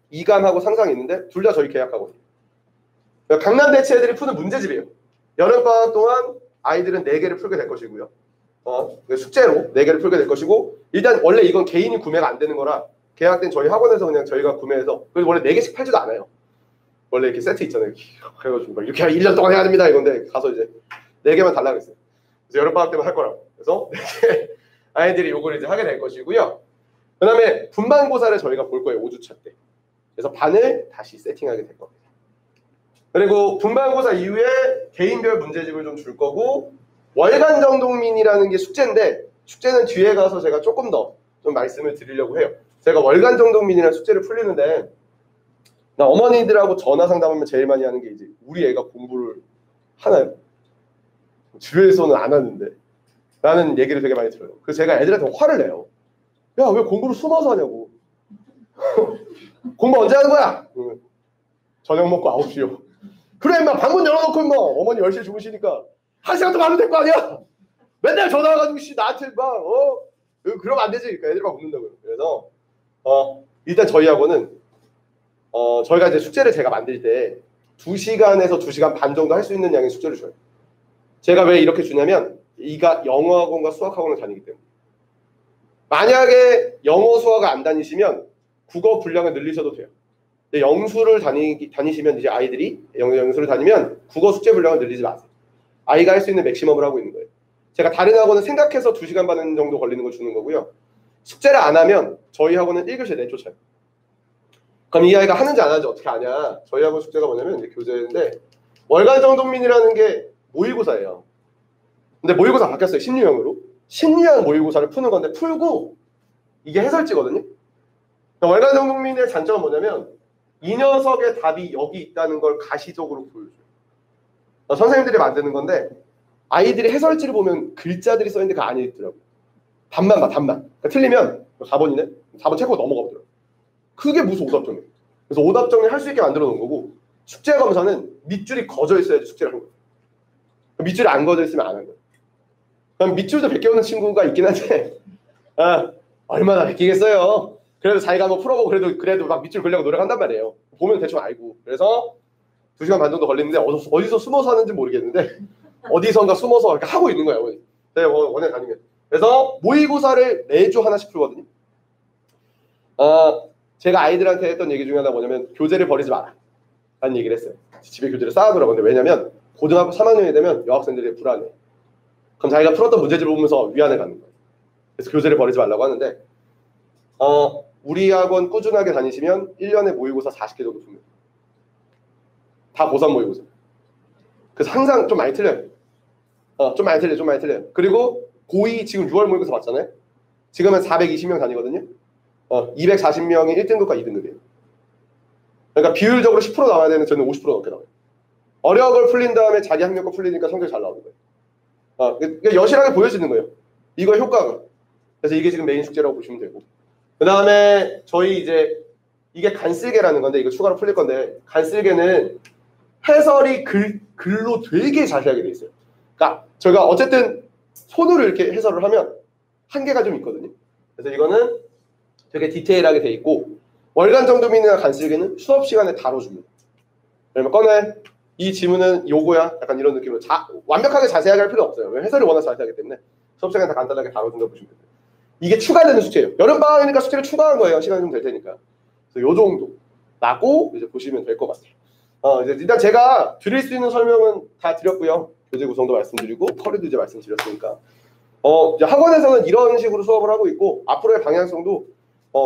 이감하고 상상이 있는데 둘 다 저희 계약하거든요. 그러니까 강남 대치 애들이 푸는 문제집이에요. 여름방학 동안 아이들은 4개를 풀게 될 것이고요. 숙제로 4개를 풀게 될 것이고 일단 원래 이건 개인이 구매가 안 되는 거라 계약된 저희 학원에서 그냥 저희가 구매해서 그래서 원래 4개씩 팔지도 않아요. 원래 이렇게 세트 있잖아요. 그래가지고 이렇게 1년 동안 해야 됩니다 이건데 가서 이제 4개만 달라고 했어요. 그래서 여름방학 때만 할 거라고. 그래서 4개 아이들이 요걸 이제 하게 될 것이고요. 그 다음에 분반고사를 저희가 볼 거예요. 5주차 때. 그래서 반을 다시 세팅하게 될 겁니다. 그리고 분반고사 이후에 개인별 문제집을 좀 줄 거고 월간 정독민이라는 게 숙제인데 숙제는 뒤에 가서 제가 조금 더 좀 말씀을 드리려고 해요. 제가 월간 정독민이라는 숙제를 풀리는데 나 어머니들하고 전화 상담하면 제일 많이 하는 게 이제 우리 애가 공부를 하나요? 주위에서는 안 하는데 라는 얘기를 되게 많이 들어요. 그래서 제가 애들한테 화를 내요. 야, 왜 공부를 숨어서 하냐고. 공부 언제 하는 거야? 저녁 먹고 9시요. 그래 임마 방문 열어놓고 임마 어머니 10시에 주무시니까 1시간 동안 하면 될 거 아니야. 맨날 전화 와가지고 나한테 막 그러면 안 되지. 그러니까 애들이 막 웃는다고요. 그래서 일단 저희 학원은 저희가 이제 숙제를 제가 만들 때 2시간에서 2시간 반 정도 할 수 있는 양의 숙제를 줘요. 제가 왜 이렇게 주냐면 이가 영어학원과 수학학원을 다니기 때문에 만약에 영어 수학을 안 다니시면 국어 분량을 늘리셔도 돼요. 근데 영수를 다니시면 이제 아이들이 영수를 다니면 국어 숙제 분량을 늘리지 마세요. 아이가 할 수 있는 맥시멈을 하고 있는 거예요. 제가 다른 학원은 생각해서 2시간 반 정도 걸리는 걸 주는 거고요. 숙제를 안 하면 저희 학원은 1교시에 내쫓아요. 그럼 이 아이가 하는지 안 하는지 어떻게 아냐? 저희 학원 숙제가 뭐냐면 이제 교재인데 월간 정독민이라는 게 모의고사예요. 근데 모의고사 바뀌었어요. 심리형으로. 심리형 모의고사를 푸는 건데 풀고 이게 해설지거든요. 월간 정독민의 장점은 뭐냐면 이 녀석의 답이 여기 있다는 걸 가시적으로 보여줘요. 선생님들이 만드는 건데 아이들이 해설지를 보면 글자들이 써있는데 그 안에 있더라고요. 답만 봐, 답만. 그러니까 틀리면 4번이네? 4번 체크고 넘어가 보더라고요. 그게 무슨 오답정리. 그래서 오답정리 할 수 있게 만들어 놓은 거고 숙제 검사는 밑줄이 거져 있어야지 숙제를 하는 거예요. 밑줄이 안 거져 있으면 안 하는 거예요. 그럼 밑줄도 베껴오는 친구가 있긴 한데 얼마나 베끼겠어요. 그래도 자기가 한번 풀어보고 그래도 막 밑줄 그려고 노력한단 말이에요. 보면 대충 알고. 그래서 2시간 반 정도 걸리는데 어디서 숨어서 하는지 모르겠는데 어디선가 숨어서 이렇게 하고 있는 거예요. 원에 다니면. 그래서 모의고사를 매주 하나씩 풀거든요. 제가 아이들한테 했던 얘기 중에 하나가 뭐냐면 교재를 버리지 마라 라는 얘기를 했어요. 집에 교재를 쌓아두라고. 근데 왜냐면 고등학교 3학년이 되면 여학생들이 불안해. 그럼 자기가 풀었던 문제집을 보면서 위안을 갖는 거예요. 그래서 교재를 버리지 말라고 하는데 우리 학원 꾸준하게 다니시면 1년에 모의고사 40개 정도 풉니다. 다 고3 모의고사. 그래서 항상 좀 많이 틀려요. 좀 많이 틀려요. 그리고 고2 지금 6월 모의고사 봤잖아요. 지금은 420명 다니거든요. 240명이 1등급과 2등급이에요. 그러니까 비율적으로 10% 나와야 되는 저는 50% 넘게 나와요. 어려운 걸 풀린 다음에 자기 학력 거 풀리니까 성적이 잘 나오는 거예요. 그러니까 여실하게 보여지는 거예요. 이거 효과가. 그래서 이게 지금 메인 숙제라고 보시면 되고. 그 다음에 저희 이제 이게 간쓸개라는 건데 이거 추가로 풀릴 건데 간쓸개는 해설이 글로 되게 자세하게 돼 있어요. 그러니까 저희가 어쨌든 손으로 이렇게 해설을 하면 한계가 좀 있거든요. 그래서 이거는 되게 디테일하게 돼 있고 월간 정도민이나 간쓸개는 수업 시간에 다뤄줍니다. 그러면 꺼내 이 지문은 요거야 약간 이런 느낌으로 완벽하게 자세하게 할 필요 없어요. 왜냐면 해설이 워낙 자세하기 때문에 수업 시간에 다 간단하게 다뤄준다고 보시면 돼요. 이게 추가되는 숙제예요. 여름방학이니까 숙제를 추가한 거예요. 시간이 좀 될 테니까. 그래서 요 정도 라고 이제 보시면 될 것 같아요. 이제 일단 제가 드릴 수 있는 설명은 다 드렸고요. 교재 구성도 말씀드리고 커리도 이제 말씀드렸으니까 이제 학원에서는 이런 식으로 수업을 하고 있고 앞으로의 방향성도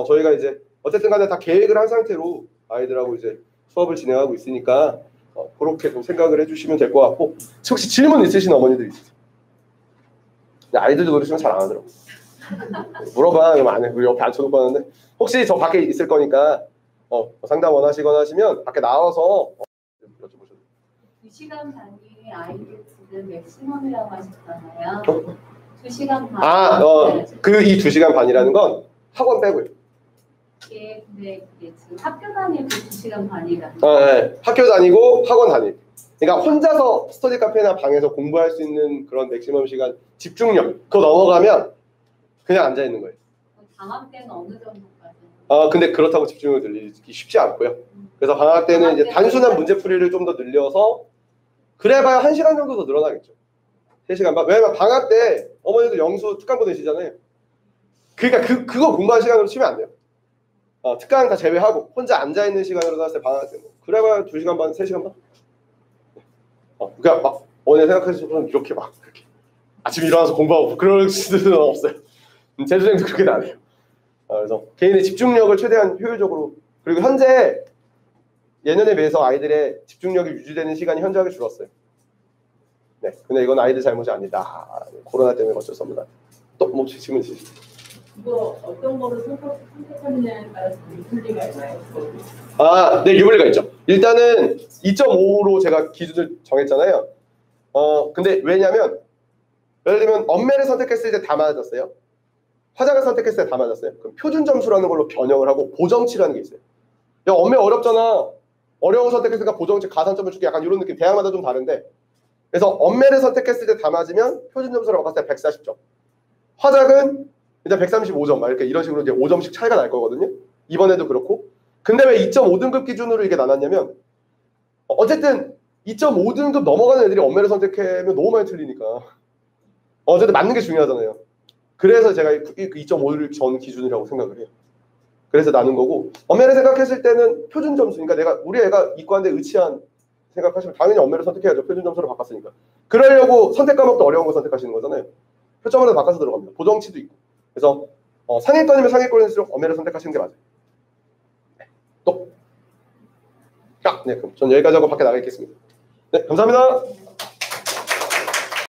저희가 이제 어쨌든 간에 다 계획을 한 상태로 아이들하고 이제 수업을 진행하고 있으니까 그렇게 좀 생각을 해주시면 될 것 같고 혹시 질문 있으신 어머니들 있으세요? 아이들도 그러시면 잘 안 하더라고요. 물어봐 그러면 안 해. 우리 옆에 앉혀놓고 하는데 혹시 저 밖에 있을 거니까 상담 원하시거나 하시면 밖에 나와서 여쭤보셔도 2시간 반이 아이들 지금 맥시멈이라고 하셨잖아요. 2시간 반. 그 이 2시간 반이라는 건 학원 빼고요. 근데 그게 지금 학교 다닐 때 2시간 반이라는 네. 학교 다니고 학원 다닐. 그러니까 혼자서 스터디 카페나 방에서 공부할 수 있는 그런 맥시멈 시간 집중력 그거 넘어가면 그냥 앉아 있는 거예요. 방학 때는 어느 정도까지? 근데 그렇다고 집중을 늘리기 쉽지 않고요. 그래서 방학 때는 이제 단순한 문제풀이를 좀 더 늘려서 그래봐야 1시간 정도 더 늘어나겠죠. 3시간 반. 왜냐면 방학 때 어머니들 영수 특강 보내시잖아요. 그러니까 그거 공부한 시간으로 치면 안 돼요. 특강 다 제외하고 혼자 앉아 있는 시간으로 봤을 때 방학 때 그래봐야 2시간 반, 3시간 반. 그러니까 막 어머니 생각하시면 이렇게 막 그렇게 아침에 일어나서 공부하고 그럴 수는 없어요. 제 선생님도 그렇게 안 해요. 그래서 개인의 집중력을 최대한 효율적으로 그리고 현재 예년에 비해서 아이들의 집중력이 유지되는 시간이 현저하게 줄었어요. 네, 근데 이건 아이들 잘못이 아니다. 코로나 때문에 어쩔 수 없는 것 같아요. 또 뭐 질문 있으시죠? 이거 어떤 거를 선택하느냐에 따라서 유불리가 있나요? 네, 유불리가 있죠. 일단은 2.5로 제가 기준을 정했잖아요. 근데 왜냐면 예를 들면 엄매를 선택했을 때 다 맞았어요. 화작을 선택했을 때 다 맞았어요. 그럼 표준 점수라는 걸로 변형을 하고 보정치라는 게 있어요. 야, 엄매 어렵잖아. 어려운 선택했으니까 보정치 가산점을 줄게. 약간 이런 느낌. 대학마다 좀 다른데. 그래서 엄매를 선택했을 때 다 맞으면 표준 점수로 바꿨을 때 140점. 화작은 일단 135점. 막 이렇게 이런 식으로 이제 5점씩 차이가 날 거거든요. 이번에도 그렇고. 근데 왜 2.5등급 기준으로 이게 나눴냐면 어쨌든 2.5등급 넘어가는 애들이 엄매를 선택하면 너무 많이 틀리니까. 어쨌든 맞는 게 중요하잖아요. 그래서 제가 2.5를 전 기준이라고 생각을 해요. 그래서 나눈 거고, 엄연히 생각했을 때는 표준 점수, 그러니까 우리 애가 이과인데 의치한 생각하시면 당연히 엄연히 선택해야죠. 표준 점수로 바꿨으니까. 그러려고 선택 과목도 어려운 거 선택하시는 거잖아요. 표점으로 바꿔서 들어갑니다. 보정치도 있고. 그래서 상위권이면 상위권일수록 엄연히 선택하시는 게 맞아요. 네, 또. 네, 그럼 전 여기까지 하고 밖에 나가 있겠습니다. 네, 감사합니다.